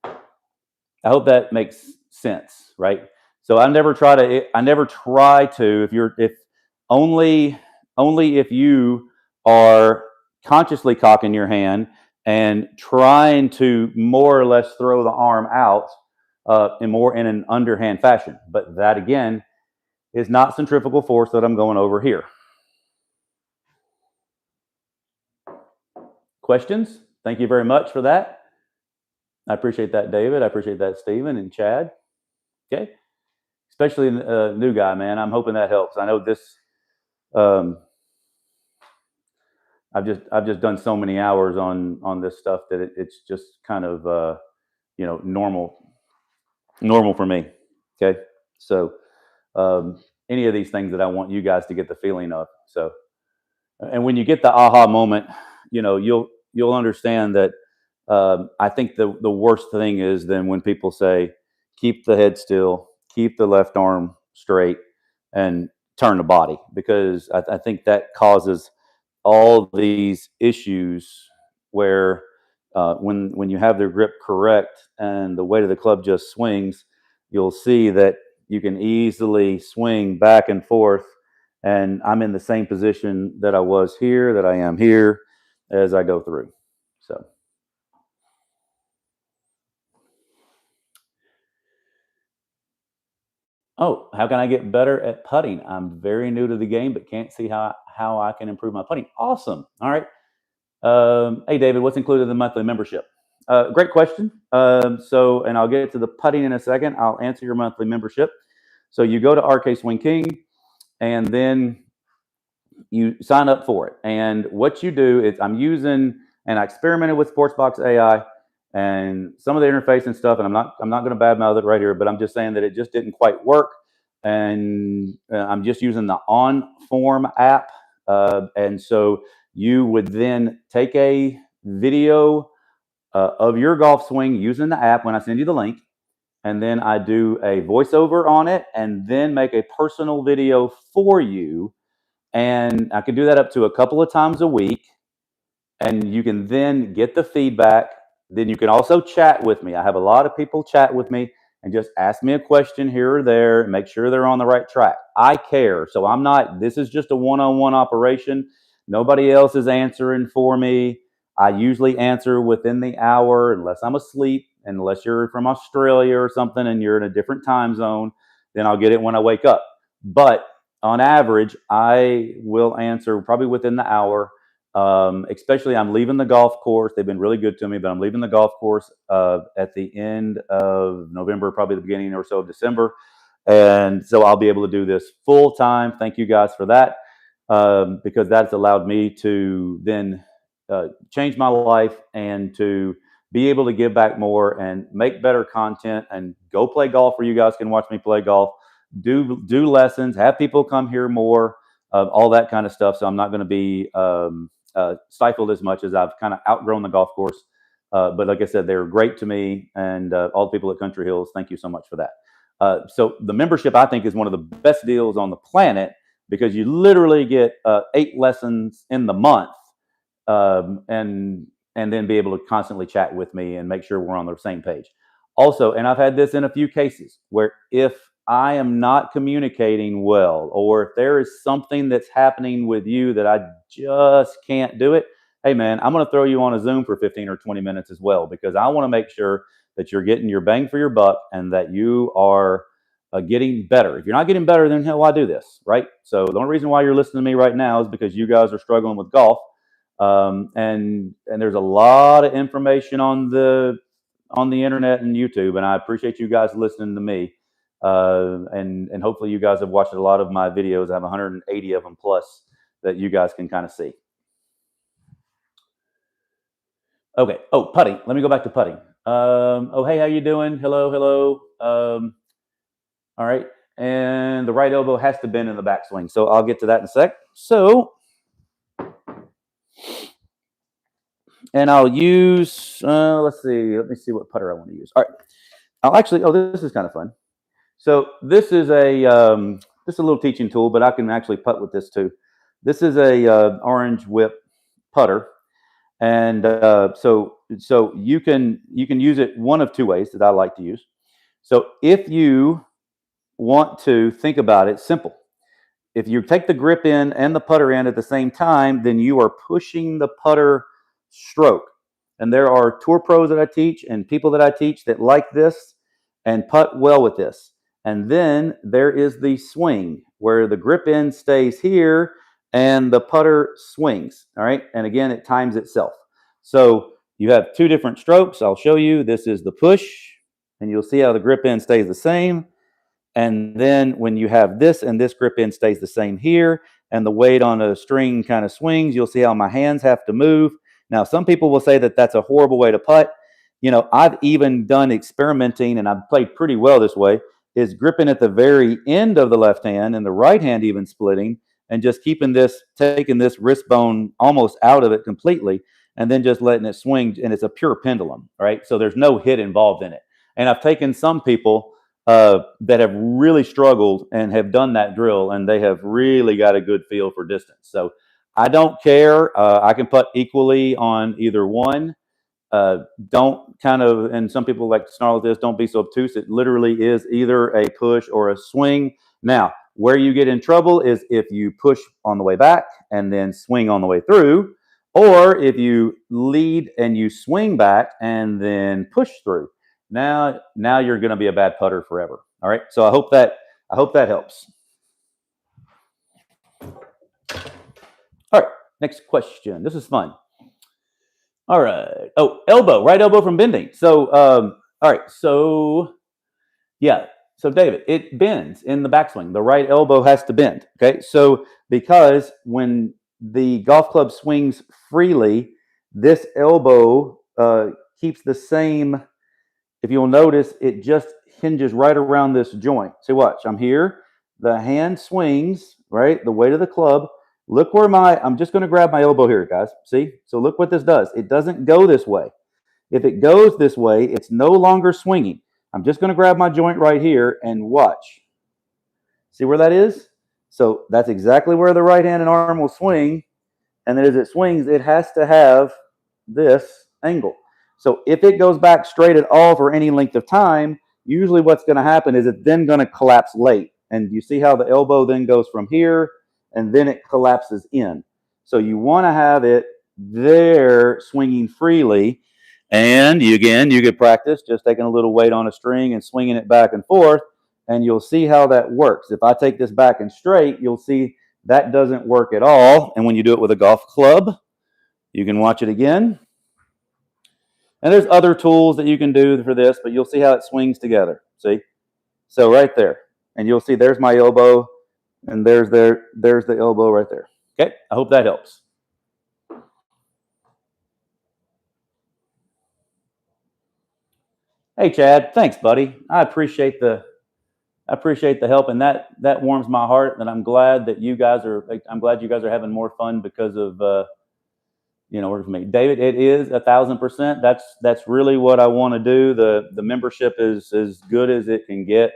I hope that makes sense, right? So I never try to. If only if you are consciously cocking your hand and trying to more or less throw the arm out in an underhand fashion. But that again is not centrifugal force that I'm going over here. Questions? Thank you very much for that. I appreciate that, David. I appreciate that, Stephen and Chad. Okay. Especially a new guy, man. I'm hoping that helps. I know this. I've just done so many hours on this stuff that it's just kind of normal for me. Okay, so any of these things that I want you guys to get the feeling of. So, and when you get the aha moment, you'll understand that. I think the worst thing is then when people say, keep the head still, keep the left arm straight, and turn the body, because I think that causes all these issues where when you have their grip correct and the weight of the club just swings, you'll see that you can easily swing back and forth. And I'm in the same position that I was here, that I am here as I go through. So. Oh, how can I get better at putting? I'm very new to the game, but can't see how I can improve my putting. Awesome. All right. Hey, David, what's included in the monthly membership? Great question. And I'll get to the putting in a second. I'll answer your monthly membership. So you go to RK Swing King, and then you sign up for it. And what you do is I experimented with Sportsbox AI and some of the interface and stuff. And I'm not going to badmouth it right here, but I'm just saying that it just didn't quite work. And I'm just using the OnForm app. And so you would then take a video of your golf swing using the app when I send you the link. And then I do a voiceover on it and then make a personal video for you. And I can do that up to a couple of times a week. And you can then get the feedback. Then you can also chat with me. I have a lot of people chat with me and just ask me a question here or there and make sure they're on the right track. I care. So this is just a one-on-one operation. Nobody else is answering for me. I usually answer within the hour unless I'm asleep, unless you're from Australia or something and you're in a different time zone, then I'll get it when I wake up. But on average, I will answer probably within the hour. Especially I'm leaving the golf course. They've been really good to me, but I'm leaving the golf course at the end of November, probably the beginning or so of December. And so I'll be able to do this full time. Thank you guys for that, because that's allowed me to then change my life and to be able to give back more and make better content and go play golf where you guys can watch me play golf, do lessons, have people come here more, all that kind of stuff. So I'm not going to be stifled as much as I've kind of outgrown the golf course. But like I said, they're great to me, and all the people at Country Hills, thank you so much for that. So the membership, I think, is one of the best deals on the planet because you literally get 8 lessons in the month, and then be able to constantly chat with me and make sure we're on the same page. Also, and I've had this in a few cases where if I am not communicating well, or if there is something that's happening with you that I just can't do it, hey man, I'm going to throw you on a Zoom for 15 or 20 minutes as well, because I want to make sure that you're getting your bang for your buck and that you are getting better. If you're not getting better, then hell, why do this, right? So the only reason why you're listening to me right now is because you guys are struggling with golf, and there's a lot of information on the internet and YouTube, and I appreciate you guys listening to me. And hopefully you guys have watched a lot of my videos. I have 180 of them plus that you guys can kind of see. Okay. Oh, putting. Let me go back to putting. Oh, hey, how you doing? Hello, hello. All right. And the right elbow has to bend in the backswing. So I'll get to that in a sec. So, and I'll use, let's see, let me see what putter I want to use. All right. I'll actually, oh, this is kind of fun. So this is a little teaching tool, but I can actually putt with this too. This is a orange whip putter. And so you can use it one of two ways that I like to use. So if you want to think about it, simple. If you take the grip in and the putter in at the same time, then you are pushing the putter stroke. And there are tour pros that I teach and people that I teach that like this and putt well with this. And then there is the swing where the grip end stays here and the putter swings. All right. And again, it times itself. So you have two different strokes. I'll show you. This is the push, and you'll see how the grip end stays the same. And then when you have this and this grip end stays the same here, and the weight on a string kind of swings, you'll see how my hands have to move. Now, some people will say that that's a horrible way to putt. You know, I've even done experimenting, and I've played pretty well this way, is gripping at the very end of the left hand and the right hand even splitting, and just keeping this, taking this wrist bone almost out of it completely, and then just letting it swing. And it's a pure pendulum, right? So there's no hit involved in it. And I've taken some people that have really struggled and have done that drill, and they have really got a good feel for distance. So I don't care. I can putt equally on either one. Don't kind of, and some people like to snarl at this, don't be so obtuse. It literally is either a push or a swing. Now, where you get in trouble is if you push on the way back and then swing on the way through, or if you lead and you swing back and then push through. Now you're going to be a bad putter forever. All right. So I hope that helps. All right. Next question. This is fun. All right. Oh, elbow, right elbow from bending. So, all right. So, yeah. So, David, it bends in the backswing. The right elbow has to bend. Okay. So, because when the golf club swings freely, this elbow keeps the same. If you'll notice, it just hinges right around this joint. See, watch. I'm here. The hand swings, right? The weight of the club. Look where I'm just going to grab my elbow here, guys. See? So look what this does. It doesn't go this way. If it goes this way, it's no longer swinging. I'm just going to grab my joint right here and watch. See where that is? So that's exactly where the right hand and arm will swing. And then as it swings, it has to have this angle. So if it goes back straight at all for any length of time, usually what's going to happen is it's then going to collapse late. And you see how the elbow then goes from here and then it collapses in. So you want to have it there swinging freely. And you could practice just taking a little weight on a string and swinging it back and forth. And you'll see how that works. If I take this back and straight, you'll see that doesn't work at all. And when you do it with a golf club, you can watch it again. And there's other tools that you can do for this, but you'll see how it swings together. See? So right there. And you'll see there's my elbow, and there's the elbow right there. Okay? I hope that helps. Hey, Chad. Thanks, buddy. I appreciate the help, and that warms my heart. And I'm glad you guys are having more fun because of working for me. David, it is 1,000%. That's really what I want to do. The membership is as good as it can get.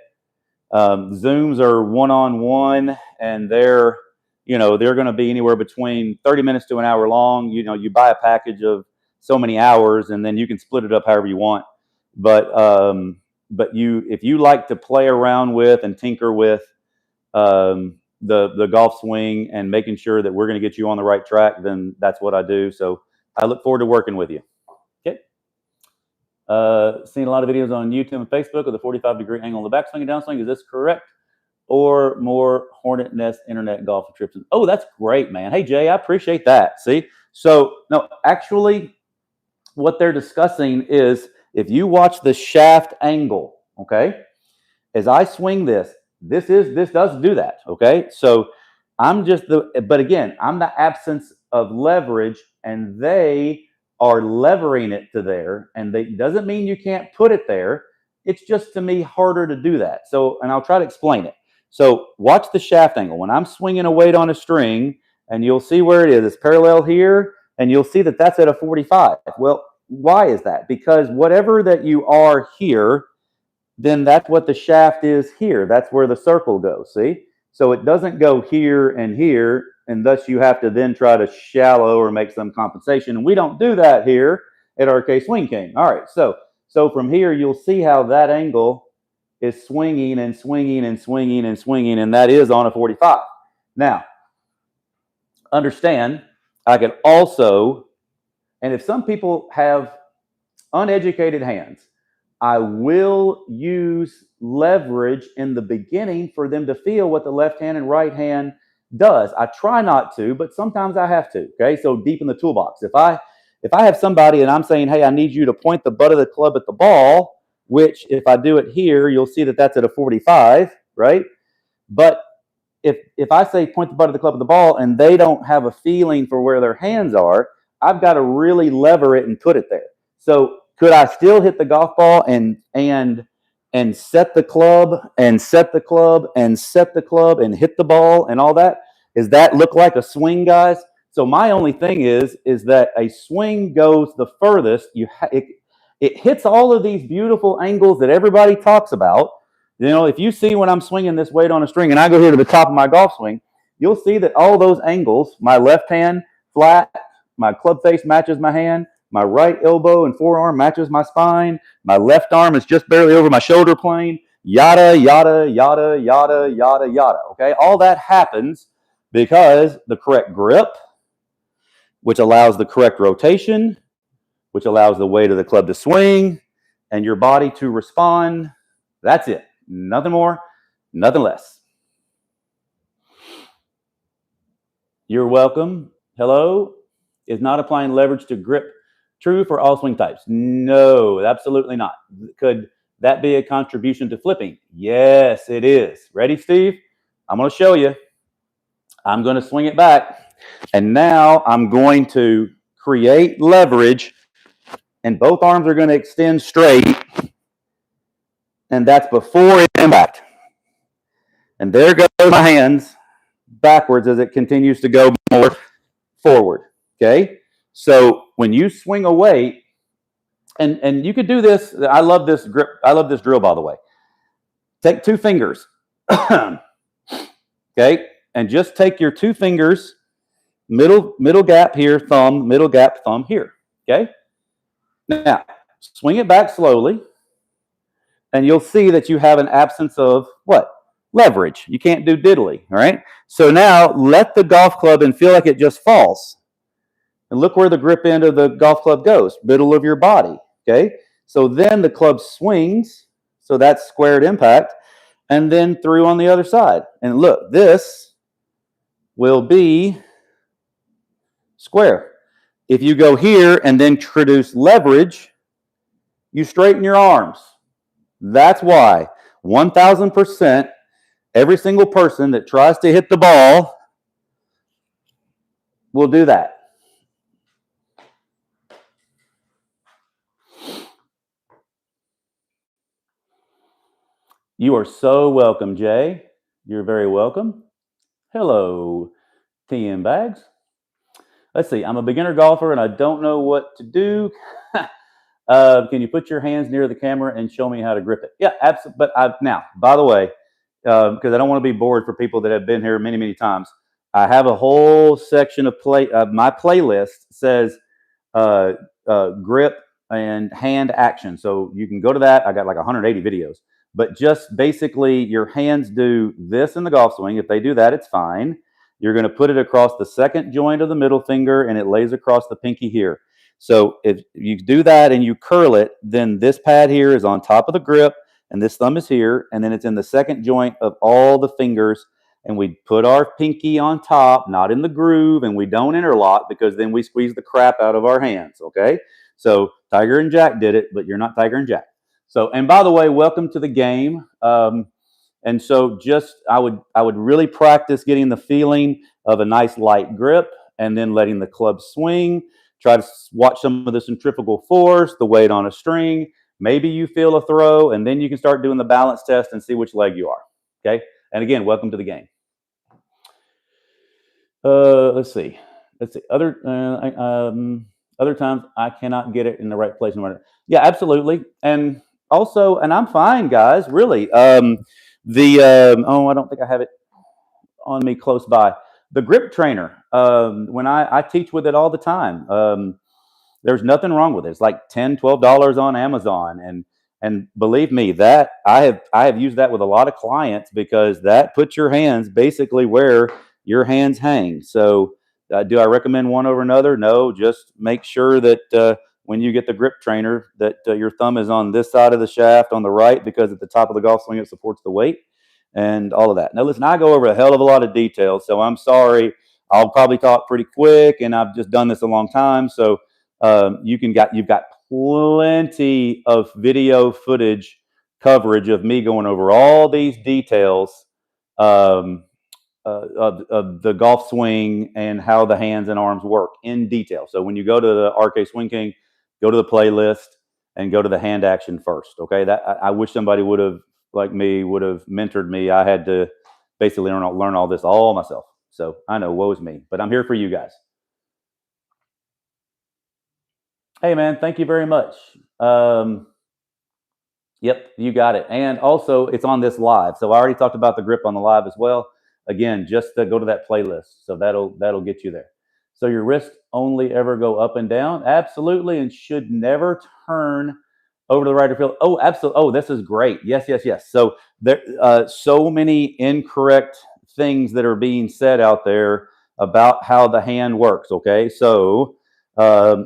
Zooms are one-on-one, and they're going to be anywhere between 30 minutes to an hour long. You buy a package of so many hours, and then you can split it up however you want. But if you like to play around with and tinker with the golf swing and making sure that we're going to get you on the right track, then that's what I do. So I look forward to working with you. Okay. Seen a lot of videos on YouTube and Facebook with a 45-degree angle on the backswing and downswing. Is this correct? Or more hornet nest internet golf trips? Oh, that's great, man. Hey, Jay, I appreciate that. See? So, no, actually, what they're discussing is if you watch the shaft angle, okay, as I swing this does do that, okay? So but again, I'm the absence of leverage, and they are levering it to there, and doesn't mean you can't put it there. It's just, to me, harder to do that. So, and I'll try to explain it. So watch the shaft angle. When I'm swinging a weight on a string, and you'll see where it is. It's parallel here, and you'll see that that's at a 45. Well, why is that? Because whatever that you are here, then that's what the shaft is here. That's where the circle goes, see? So it doesn't go here, and thus you have to then try to shallow or make some compensation. And we don't do that here at RK Swing King. All right, so from here, you'll see how that angle is swinging and swinging and swinging and swinging, and that is on a 45. Now, understand, I could also, and if some people have uneducated hands, I will use leverage in the beginning for them to feel what the left hand and right hand does. I try not to, but sometimes I have to. Okay, so deep in the toolbox. If I have somebody and I'm saying, hey, I need you to point the butt of the club at the ball, which if I do it here, you'll see that that's at a 45, right? But if I say point the butt of the club at the ball and they don't have a feeling for where their hands are, I've got to really lever it and put it there. So could I still hit the golf ball and set the club and set the club and set the club and hit the ball and all that? Does that look like a swing, guys? So my only thing is that a swing goes the furthest. It hits all of these beautiful angles that everybody talks about. If you see when I'm swinging this weight on a string and I go here to the top of my golf swing, you'll see that all those angles, my left hand flat, my club face matches my hand, my right elbow and forearm matches my spine, my left arm is just barely over my shoulder plane, yada, yada, yada, yada, yada, yada. Okay, all that happens because the correct grip, which allows the correct rotation, which allows the weight of the club to swing and your body to respond. That's it. Nothing more, nothing less. You're welcome. Hello. Is not applying leverage to grip true for all swing types? No, absolutely not. Could that be a contribution to flipping? Yes, it is. Ready, Steve? I'm going to show you. I'm going to swing it back. And now I'm going to create leverage, and both arms are going to extend straight. And that's before it impact. And there goes my hands backwards as it continues to go more forward. Okay? So when you swing a weight, and you could do this. I love this grip. I love this drill, by the way. Take two fingers. Okay? And just take your two fingers, middle gap here, thumb, middle gap, thumb here. Okay? Now, swing it back slowly. And you'll see that you have an absence of what? Leverage. You can't do diddly, all right? So now let the golf club and feel like it just falls. And look where the grip end of the golf club goes, middle of your body, okay? So then the club swings, so that's squared impact, and then through on the other side. And look, this will be square. If you go here and then introduce leverage, you straighten your arms. That's why 1,000% every single person that tries to hit the ball will do that. You are so welcome, Jay. You're very welcome. Hello, TM Bags. Let's see. I'm a beginner golfer and I don't know what to do. Can you put your hands near the camera and show me how to grip it? Yeah, absolutely. But now, by the way, because I don't want to be bored for people that have been here many, many times. I have a whole section of my playlist says grip and hand action. So you can go to that. I got like 180 videos. But just basically, your hands do this in the golf swing. If they do that, it's fine. You're going to put it across the second joint of the middle finger, and it lays across the pinky here. So if you do that and you curl it, then this pad here is on top of the grip, and this thumb is here, and then it's in the second joint of all the fingers. And we put our pinky on top, not in the groove, and we don't interlock because then we squeeze the crap out of our hands, okay? So Tiger and Jack did it, but you're not Tiger and Jack. So, and by the way, welcome to the game. And so just, I would really practice getting the feeling of a nice light grip and then letting the club swing. Try to watch some of the centrifugal force, the weight on a string. Maybe you feel a throw, and then you can start doing the balance test and see which leg you are, okay? And again, welcome to the game. Let's see. Other times I cannot get it in the right place. Yeah, absolutely. And also, and I'm fine, guys. Really. I don't think I have it on me close by. The grip trainer. When I teach with it all the time. There's nothing wrong with it. It's like $10, $12 on Amazon, and believe me, that I have used that with a lot of clients because that puts your hands basically where your hands hang. So do I recommend one over another? No, just make sure that when you get the grip trainer that your thumb is on this side of the shaft on the right, because at the top of the golf swing it supports the weight and all of that. Now listen, I go over a hell of a lot of details, so I'm sorry. I'll probably talk pretty quick, and I've just done this a long time. So you've got plenty of video footage coverage of me going over all these details of the golf swing and how the hands and arms work in detail. So when you go to the RK Swing King, go to the playlist and go to the hand action first. Okay, that I wish somebody would have mentored me. I had to basically learn all this all myself. So I know, woe is me, but I'm here for you guys. Hey, man, thank you very much. Yep, you got it. And also, it's on this live. So I already talked about the grip on the live as well. Again, just to go to that playlist. So that'll get you there. So your wrist only ever go up and down? Absolutely, and should never turn over to the right or field. Oh, absolutely. Oh, this is great. Yes, yes, yes. So there so many incorrect things that are being said out there about how the hand works, okay? So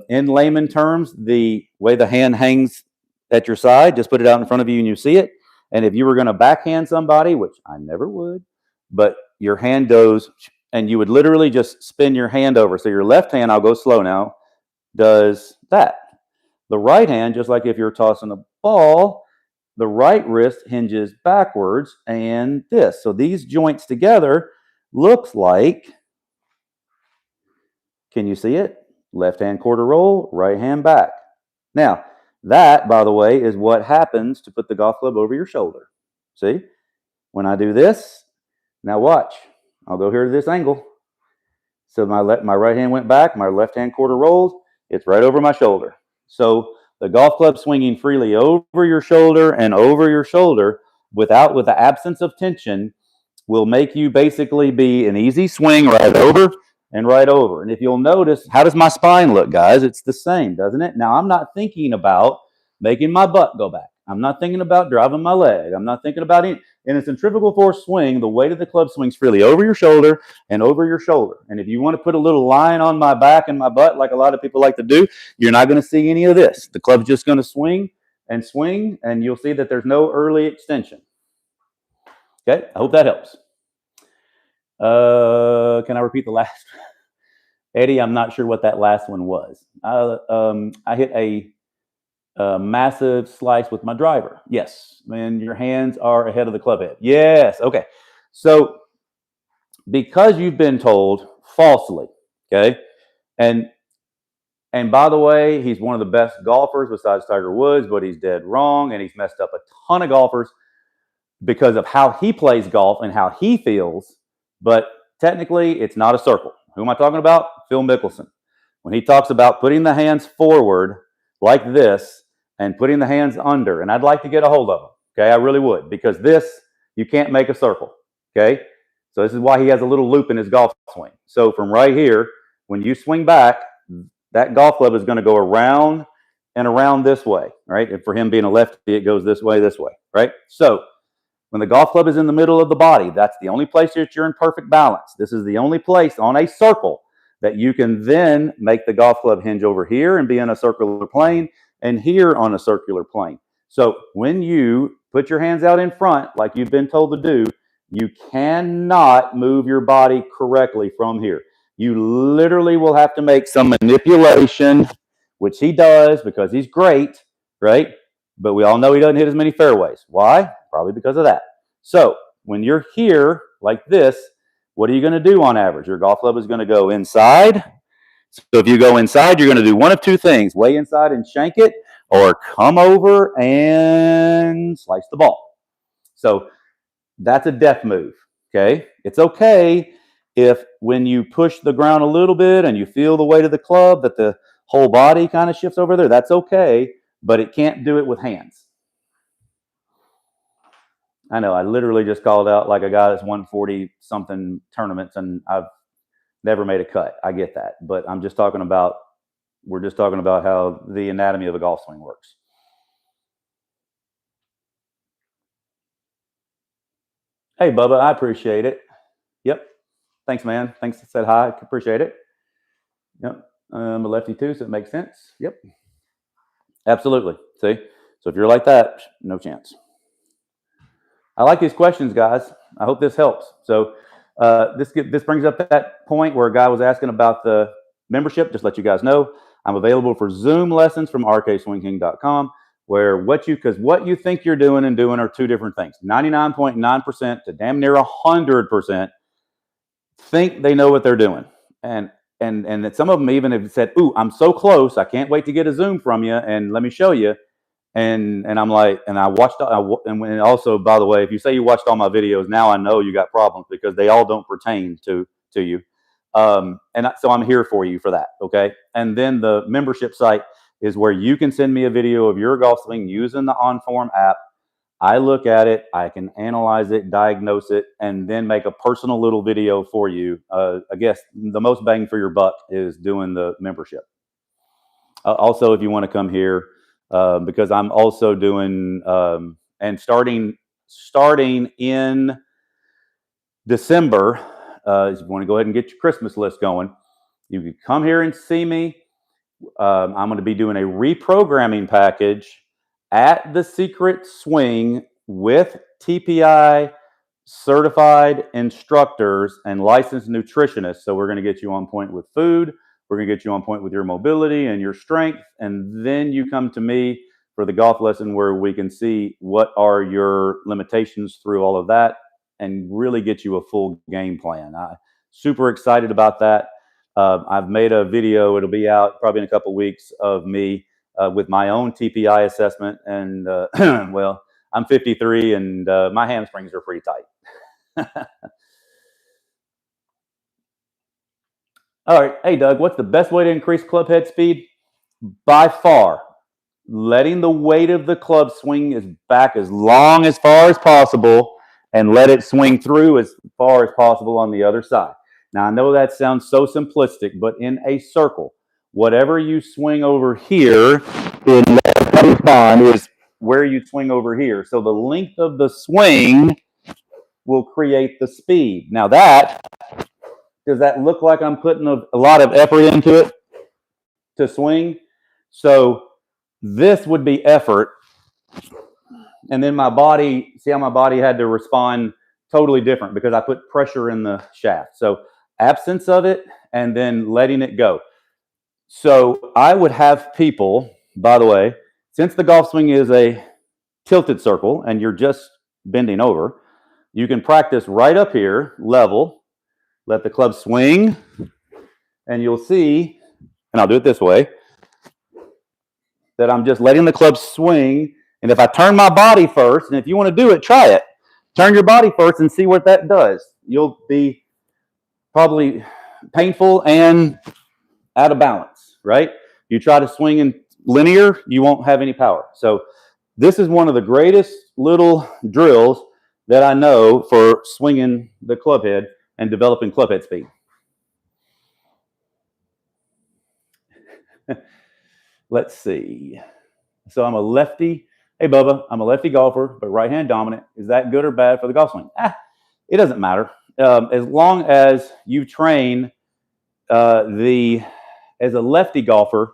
in layman terms, the way the hand hangs at your side, just put it out in front of you and you see it. And if you were going to backhand somebody, which I never would, but your hand goes, and you would literally just spin your hand over. So your left hand, I'll go slow now, does that. The right hand, just like if you're tossing a ball, the right wrist hinges backwards and this. So these joints together looks like, can you see it? Left hand quarter roll, right hand back. Now, that, by the way, is what happens to put the golf club over your shoulder. See? When I do this, now watch. I'll go here to this angle. So my right hand went back, my left hand quarter rolls, it's right over my shoulder. So the golf club swinging freely over your shoulder and over your shoulder with the absence of tension will make you basically be an easy swing right over and right over. And if you'll notice, how does my spine look, guys? It's the same, doesn't it? Now, I'm not thinking about making my butt go back. I'm not thinking about driving my leg. I'm not thinking about it. In a centrifugal force swing, the weight of the club swings freely over your shoulder and over your shoulder. And if you want to put a little line on my back and my butt, like a lot of people like to do, you're not going to see any of this. The club's just going to swing, and you'll see that there's no early extension. Okay, I hope that helps. Can I repeat the last? Eddie, I'm not sure what that last one was. I hit a massive slice with my driver. Yes, and your hands are ahead of the club head. Yes, okay. So because you've been told falsely, okay, and by the way, he's one of the best golfers besides Tiger Woods, but he's dead wrong, and he's messed up a ton of golfers because of how he plays golf and how he feels. But technically, it's not a circle. Who am I talking about? Phil Mickelson. When he talks about putting the hands forward like this and putting the hands under, and I'd like to get a hold of them, okay? I really would, because this, you can't make a circle, okay? So this is why he has a little loop in his golf swing. So from right here, when you swing back, that golf club is going to go around and around this way, right? And for him being a lefty, it goes this way, right? So when the golf club is in the middle of the body, that's the only place that you're in perfect balance. This is the only place on a circle that you can then make the golf club hinge over here and be in a circular plane, and here on a circular plane. So when you put your hands out in front, like you've been told to do, you cannot move your body correctly from here. You literally will have to make some manipulation, which he does because he's great, right? But we all know he doesn't hit as many fairways. Why? Probably because of that. So when you're here like this, what are you going to do on average? Your golf club is going to go inside. So if you go inside, you're going to do one of two things: way inside and shank it, or come over and slice the ball. So that's a death move, okay? It's okay if when you push the ground a little bit and you feel the weight of the club that the whole body kind of shifts over there. That's okay, but it can't do it with hands. I know, I literally just called out like a guy that's won 40-something tournaments, and I've never made a cut. I get that, but we're just talking about how the anatomy of a golf swing works. Hey, Bubba, I appreciate it. Yep. Thanks, man. Thanks. Said hi. Appreciate it. Yep. I'm a lefty too, so it makes sense. Yep. Absolutely. See? So if you're like that, no chance. I like these questions, guys. I hope this helps. So this brings up that point where a guy was asking about the membership. Just let you guys know, I'm available for Zoom lessons from rkswingking.com, where what you think you're doing and doing are two different things. 99.9% to damn near 100% think they know what they're doing. And that some of them even have said, "Ooh, I'm so close. I can't wait to get a Zoom from you and let me show you." And I'm like, and I watched, and also, by the way, if you say you watched all my videos, now I know you got problems because they all don't pertain to you. So I'm here for you for that, okay? And then the membership site is where you can send me a video of your golf swing using the OnForm app. I look at it, I can analyze it, diagnose it, and then make a personal little video for you. I guess the most bang for your buck is doing the membership. Also, if you want to come here, because I'm also doing and starting in December. If you want to go ahead and get your Christmas list going, you can come here and see me. I'm going to be doing a reprogramming package at the Secret Swing with TPI certified instructors and licensed nutritionists. So we're going to get you on point with food. We're going to get you on point with your mobility and your strength. And then you come to me for the golf lesson where we can see what are your limitations through all of that and really get you a full game plan. I'm super excited about that. I've made a video. It'll be out probably in a couple of weeks of me with my own TPI assessment. And well, I'm 53 and my hamstrings are pretty tight. All right. Hey, Doug, what's the best way to increase club head speed? By far, letting the weight of the club swing is back as long as far as possible and let it swing through as far as possible on the other side. Now, I know that sounds so simplistic, but in a circle, whatever you swing over here in left bond is where you swing over here. So the length of the swing will create the speed. Now does that look like I'm putting a lot of effort into it to swing? So this would be effort. And then my body, see how my body had to respond totally different because I put pressure in the shaft. So absence of it and then letting it go. So I would have people, by the way, since the golf swing is a tilted circle and you're just bending over, you can practice right up here, level, let the club swing, and you'll see, and I'll do it this way, that I'm just letting the club swing. And if I turn my body first, and if you want to do it, try it. Turn your body first and see what that does. You'll be probably painful and out of balance, right? You try to swing in linear, you won't have any power. So this is one of the greatest little drills that I know for swinging the club head and developing club head speed. Let's see. So I'm a lefty. Hey, Bubba, I'm a lefty golfer, but right-hand dominant. Is that good or bad for the golf swing? It doesn't matter. As long as you train as a lefty golfer,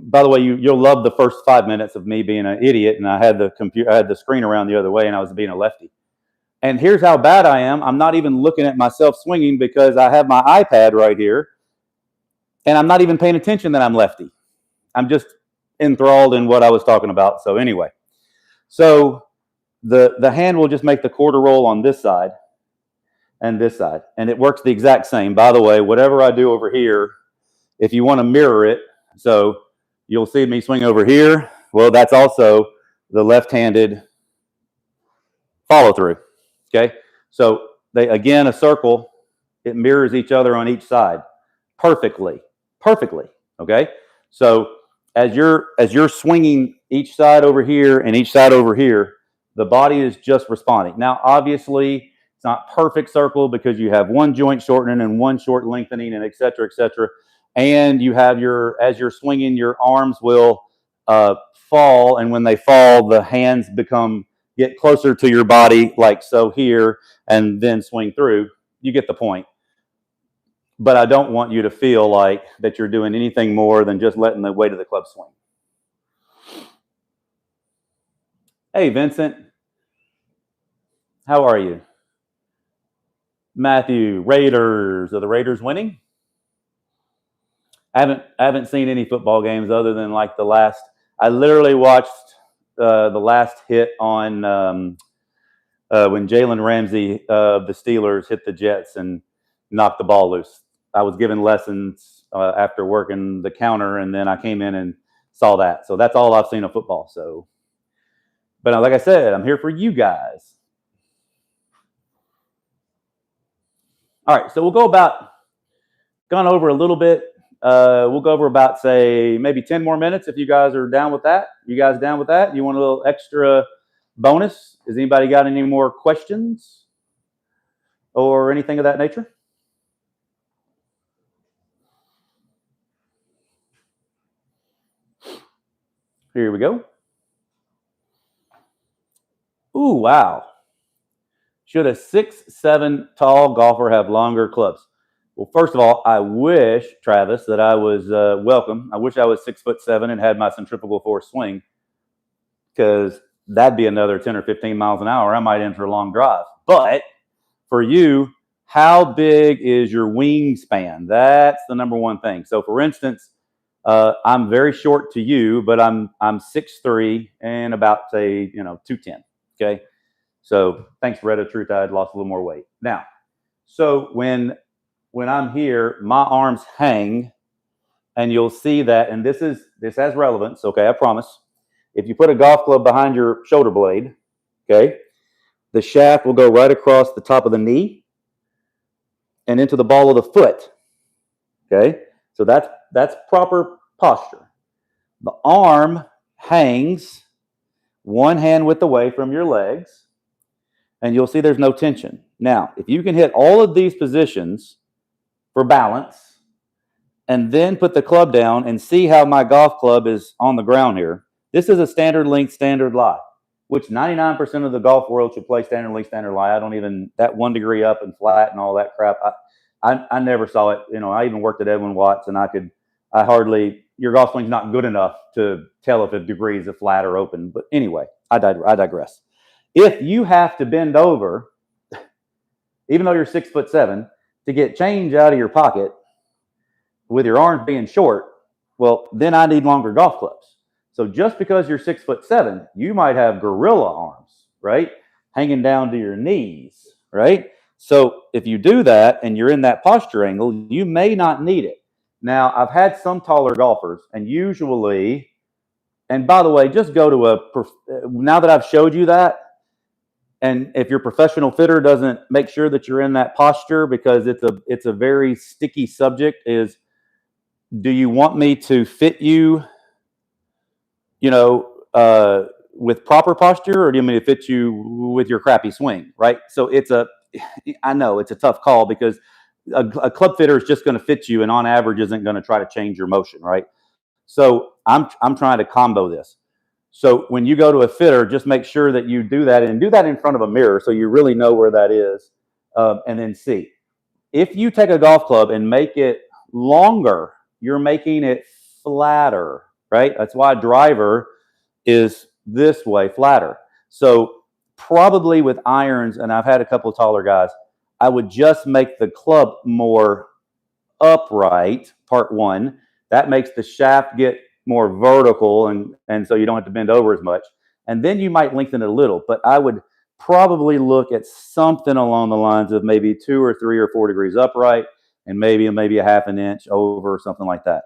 by the way, you'll love the first 5 minutes of me being an idiot, and I had the screen around the other way, and I was being a lefty. And here's how bad I am. I'm not even looking at myself swinging because I have my iPad right here, and I'm not even paying attention that I'm lefty. I'm just enthralled in what I was talking about. So anyway, so the hand will just make the quarter roll on this side and this side, and it works the exact same. By the way, whatever I do over here, if you want to mirror it, so you'll see me swing over here. Well, that's also the left-handed follow through. Okay, so again, a circle, it mirrors each other on each side perfectly. Okay, so as you're swinging each side over here and each side over here, the body is just responding. Now, obviously, it's not perfect circle because you have one joint shortening and one short lengthening, and et cetera, et cetera. And you have as you're swinging, your arms will fall, and when they fall, the hands get closer to your body, like so here, and then swing through. You get the point. But I don't want you to feel like that you're doing anything more than just letting the weight of the club swing. Hey, Vincent. How are you? Matthew, Raiders. Are the Raiders winning? I haven't seen any football games other than like the last. I literally watched the last hit on when Jalen Ramsey of the Steelers hit the Jets and knocked the ball loose. I was given lessons after working the counter, and then I came in and saw that. So that's all I've seen of football. So, but like I said, I'm here for you guys. All right, so we'll gone over a little bit. We'll go over about, say, maybe 10 more minutes if you guys are down with that. You guys down with that? You want a little extra bonus? Has anybody got any more questions or anything of that nature? Here we go. Ooh, wow. Should a 6'7" tall golfer have longer clubs? Well, first of all, I wish, Travis, that I was welcome. I wish I was 6'7" and had my centrifugal force swing, because that'd be another 10 or 15 miles an hour. I might enter a long drive. But for you, how big is your wingspan? That's the number one thing. So, for instance, I'm very short to you, but I'm 6'3" and about, say, 210. Okay. So thanks, Red of Truth, I had lost a little more weight. Now, so when I'm here, my arms hang, and you'll see that, and this has relevance, okay, I promise. If you put a golf club behind your shoulder blade, okay, the shaft will go right across the top of the knee and into the ball of the foot, okay? So that's proper posture. The arm hangs one hand width away from your legs, and you'll see there's no tension. Now, if you can hit all of these positions for balance and then put the club down and see how my golf club is on the ground here, this is a standard length, standard lie, which 99% of the golf world should play standard length, standard lie. I don't even, that 1 degree up and flat and all that crap, I never saw it. I even worked at Edwin Watts, and your golf swing's not good enough to tell if a degree is a flat or open. But anyway, I digress. If you have to bend over, even though you're 6'7", to get change out of your pocket with your arms being short, well, then I need longer golf clubs. So just because you're 6'7", you might have gorilla arms, right? Hanging down to your knees, right? So if you do that and you're in that posture angle, you may not need it. Now, I've had some taller golfers, and usually, and by the way, just go to now that I've showed you that, and if your professional fitter doesn't make sure that you're in that posture, because it's a very sticky subject, is, do you want me to fit you, with proper posture, or do you mean to fit you with your crappy swing, right? So I know it's a tough call because a club fitter is just going to fit you, and on average isn't going to try to change your motion, right? So I'm trying to combo this. So when you go to a fitter, just make sure that you do that, and do that in front of a mirror so you really know where that is, and then see. If you take a golf club and make it longer, you're making it flatter, right? That's why a driver is this way, flatter. So probably with irons, and I've had a couple of taller guys, I would just make the club more upright, part one. That makes the shaft get more vertical, and so you don't have to bend over as much. And then you might lengthen it a little, but I would probably look at something along the lines of maybe 2 or 3 or 4 degrees upright, and maybe a half an inch over, something like that.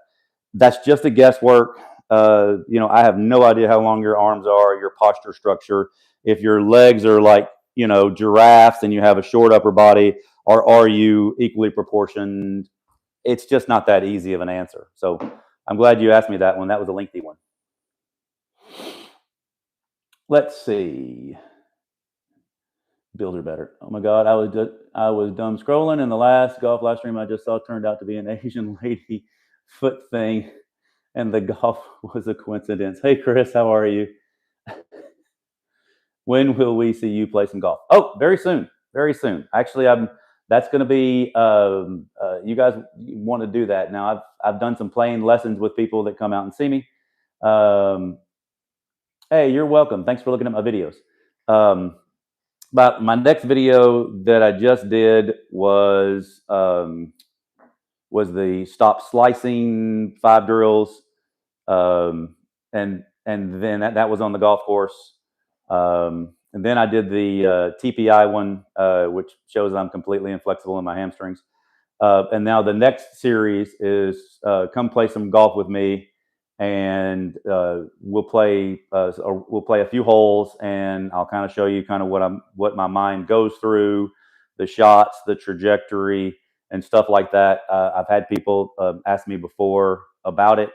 That's just a guesswork. I have no idea how long your arms are, your posture structure. If your legs are like, giraffes and you have a short upper body, or are you equally proportioned? It's just not that easy of an answer. So I'm glad you asked me that one. That was a lengthy one. Let's see. Builder better. Oh my God, I was dumb scrolling, and the last golf live stream I just saw turned out to be an Asian lady foot thing, and the golf was a coincidence. Hey Chris, how are you? When will we see you play some golf? Oh, very soon. Very soon. Actually, that's going to be. You guys want to do that now? I've done some playing lessons with people that come out and see me. Hey, you're welcome. Thanks for looking at my videos. But my next video that I just did was the stop slicing 5 drills, and then that was on the golf course. And then I did the TPI one, which shows I'm completely inflexible in my hamstrings. And now the next series is come play some golf with me, and we'll play a few holes, and I'll kind of show you kind of what my mind goes through, the shots, the trajectory, and stuff like that. I've had people ask me before about it.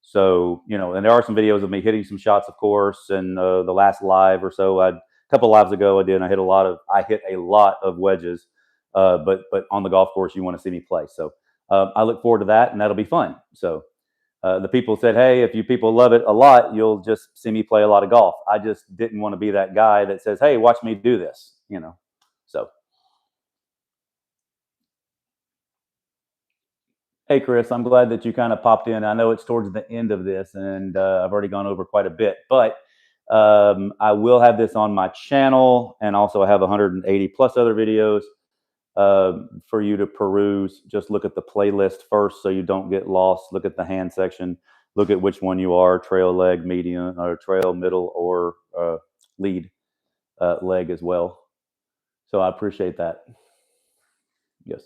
So, and there are some videos of me hitting some shots, of course, and the last live or so, a couple lives ago, I hit a lot of wedges, but on the golf course, you want to see me play. So I look forward to that, and that'll be fun. So the people said, hey, if you people love it a lot, you'll just see me play a lot of golf. I just didn't want to be that guy that says, hey, watch me do this, so. Hey, Chris, I'm glad that you kind of popped in. I know it's towards the end of this, and I've already gone over quite a bit, but I will have this on my channel, and also I have 180 plus other videos for you to peruse. Just look at the playlist first so you don't get lost. Look at the hand section. Look at which one you are, trail, leg, medium, or trail, middle, or lead leg as well. So I appreciate that. Yes.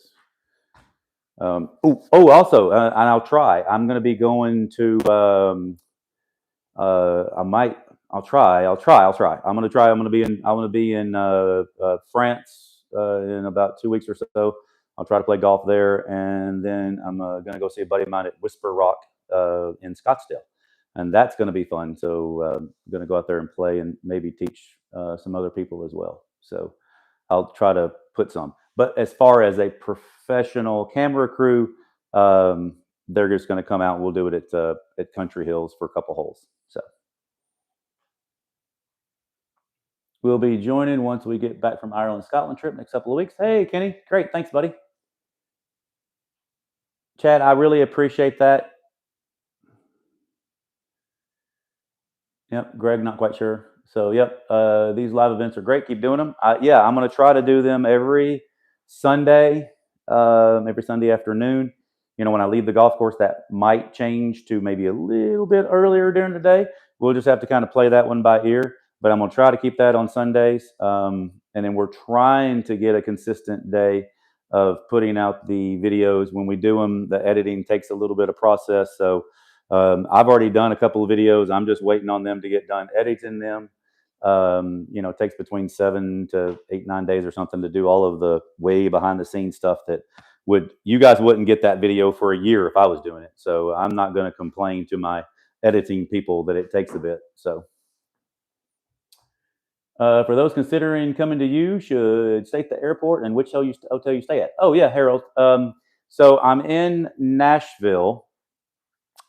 Also, and I'll try. I'm going to be going to. I'll try. I'm going to try. I'm going to be in France in about 2 weeks or so. I'll try to play golf there, and then I'm going to go see a buddy of mine at Whisper Rock in Scottsdale, and that's going to be fun. So I'm going to go out there and play, and maybe teach some other people as well. So I'll try to put some. But as far as a professional camera crew, they're just going to come out, and we'll do it at Country Hills for a couple holes. So we'll be joining once we get back from Ireland, Scotland trip next couple of weeks. Hey, Kenny, great, thanks, buddy. Chad, I really appreciate that. Yep, Greg, not quite sure. So, yep, these live events are great. Keep doing them. Yeah, I'm going to try to do them every Sunday afternoon. When I leave the golf course, that might change to maybe a little bit earlier during the day. We'll just have to kind of play that one by ear. But I'm going to try to keep that on Sundays. And then we're trying to get a consistent day of putting out the videos. When we do them, the editing takes a little bit of process. So I've already done a couple of videos. I'm just waiting on them to get done editing them. It takes between 7 to 8, 9 days or something to do all of the way behind the scenes stuff that you guys wouldn't get that video for a year if I was doing it. So I'm not going to complain to my editing people that it takes a bit. So For those considering coming to you, should state the airport and which hotel you stay at. Oh yeah, Harold. So I'm in Nashville,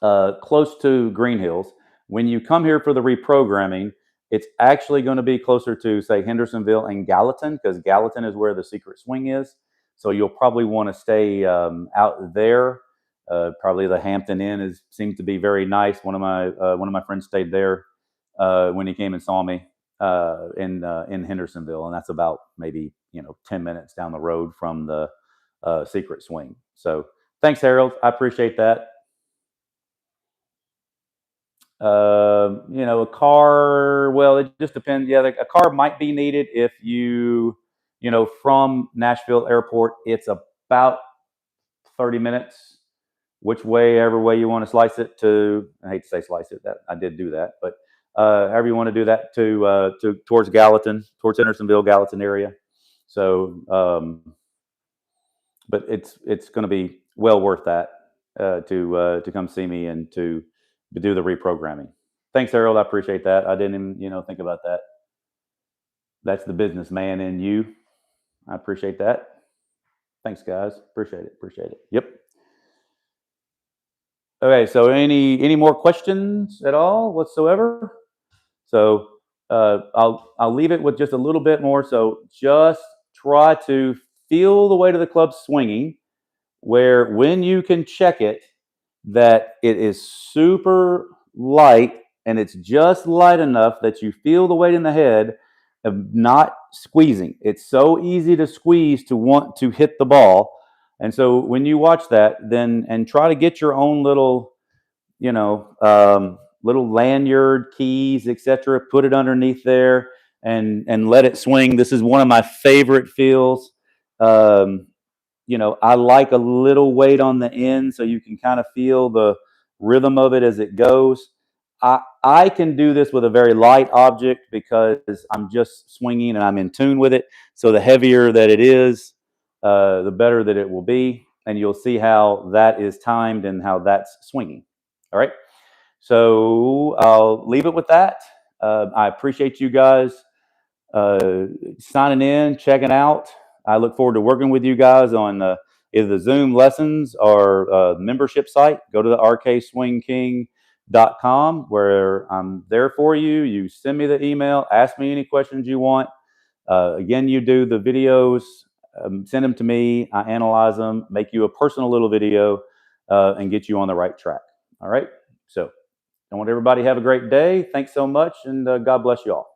close to Green Hills. When you come here for the reprogramming, it's actually going to be closer to, say, Hendersonville and Gallatin, because Gallatin is where the secret swing is. So you'll probably want to stay out there. Probably the Hampton Inn seems to be very nice. One of my friends stayed there when he came and saw me in Hendersonville, and that's about maybe 10 minutes down the road from the secret swing. So thanks, Harold. I appreciate that. A car, well, it just depends. Yeah, like a car might be needed if from Nashville Airport, it's about 30 minutes, which way, every way you want to slice it to. I hate to say slice it. That I did do that, but however you want to do that to towards Gallatin, towards Hendersonville, Gallatin area. So, but it's going to be well worth that to come see me and to do the reprogramming. Thanks, Harold. I appreciate that. I didn't even think about that. That's the businessman in you. I appreciate that. Thanks, guys. Appreciate it. Appreciate it. Yep. Okay. So any more questions at all whatsoever? So I'll leave it with just a little bit more. So just try to feel the weight of the club swinging, where when you can check it, that it is super light and it's just light enough that you feel the weight in the head of not squeezing. It's so easy to squeeze to want to hit the ball. And so when you watch that, then and try to get your own little, little lanyard, keys, etc. Put it underneath there and let it swing. This is one of my favorite feels. I like a little weight on the end so you can kind of feel the rhythm of it as it goes. I can do this with a very light object because I'm just swinging and I'm in tune with it. So the heavier that it is, the better that it will be. And you'll see how that is timed and how that's swinging. All right. So I'll leave it with that. I appreciate you guys signing in, checking out. I look forward to working with you guys on either the Zoom lessons or membership site. Go to the rkswingking.com where I'm there for you. You send me the email, ask me any questions you want. Again, you do the videos, send them to me. I analyze them, make you a personal little video, and get you on the right track. All right. So I want everybody to have a great day. Thanks so much, and God bless you all.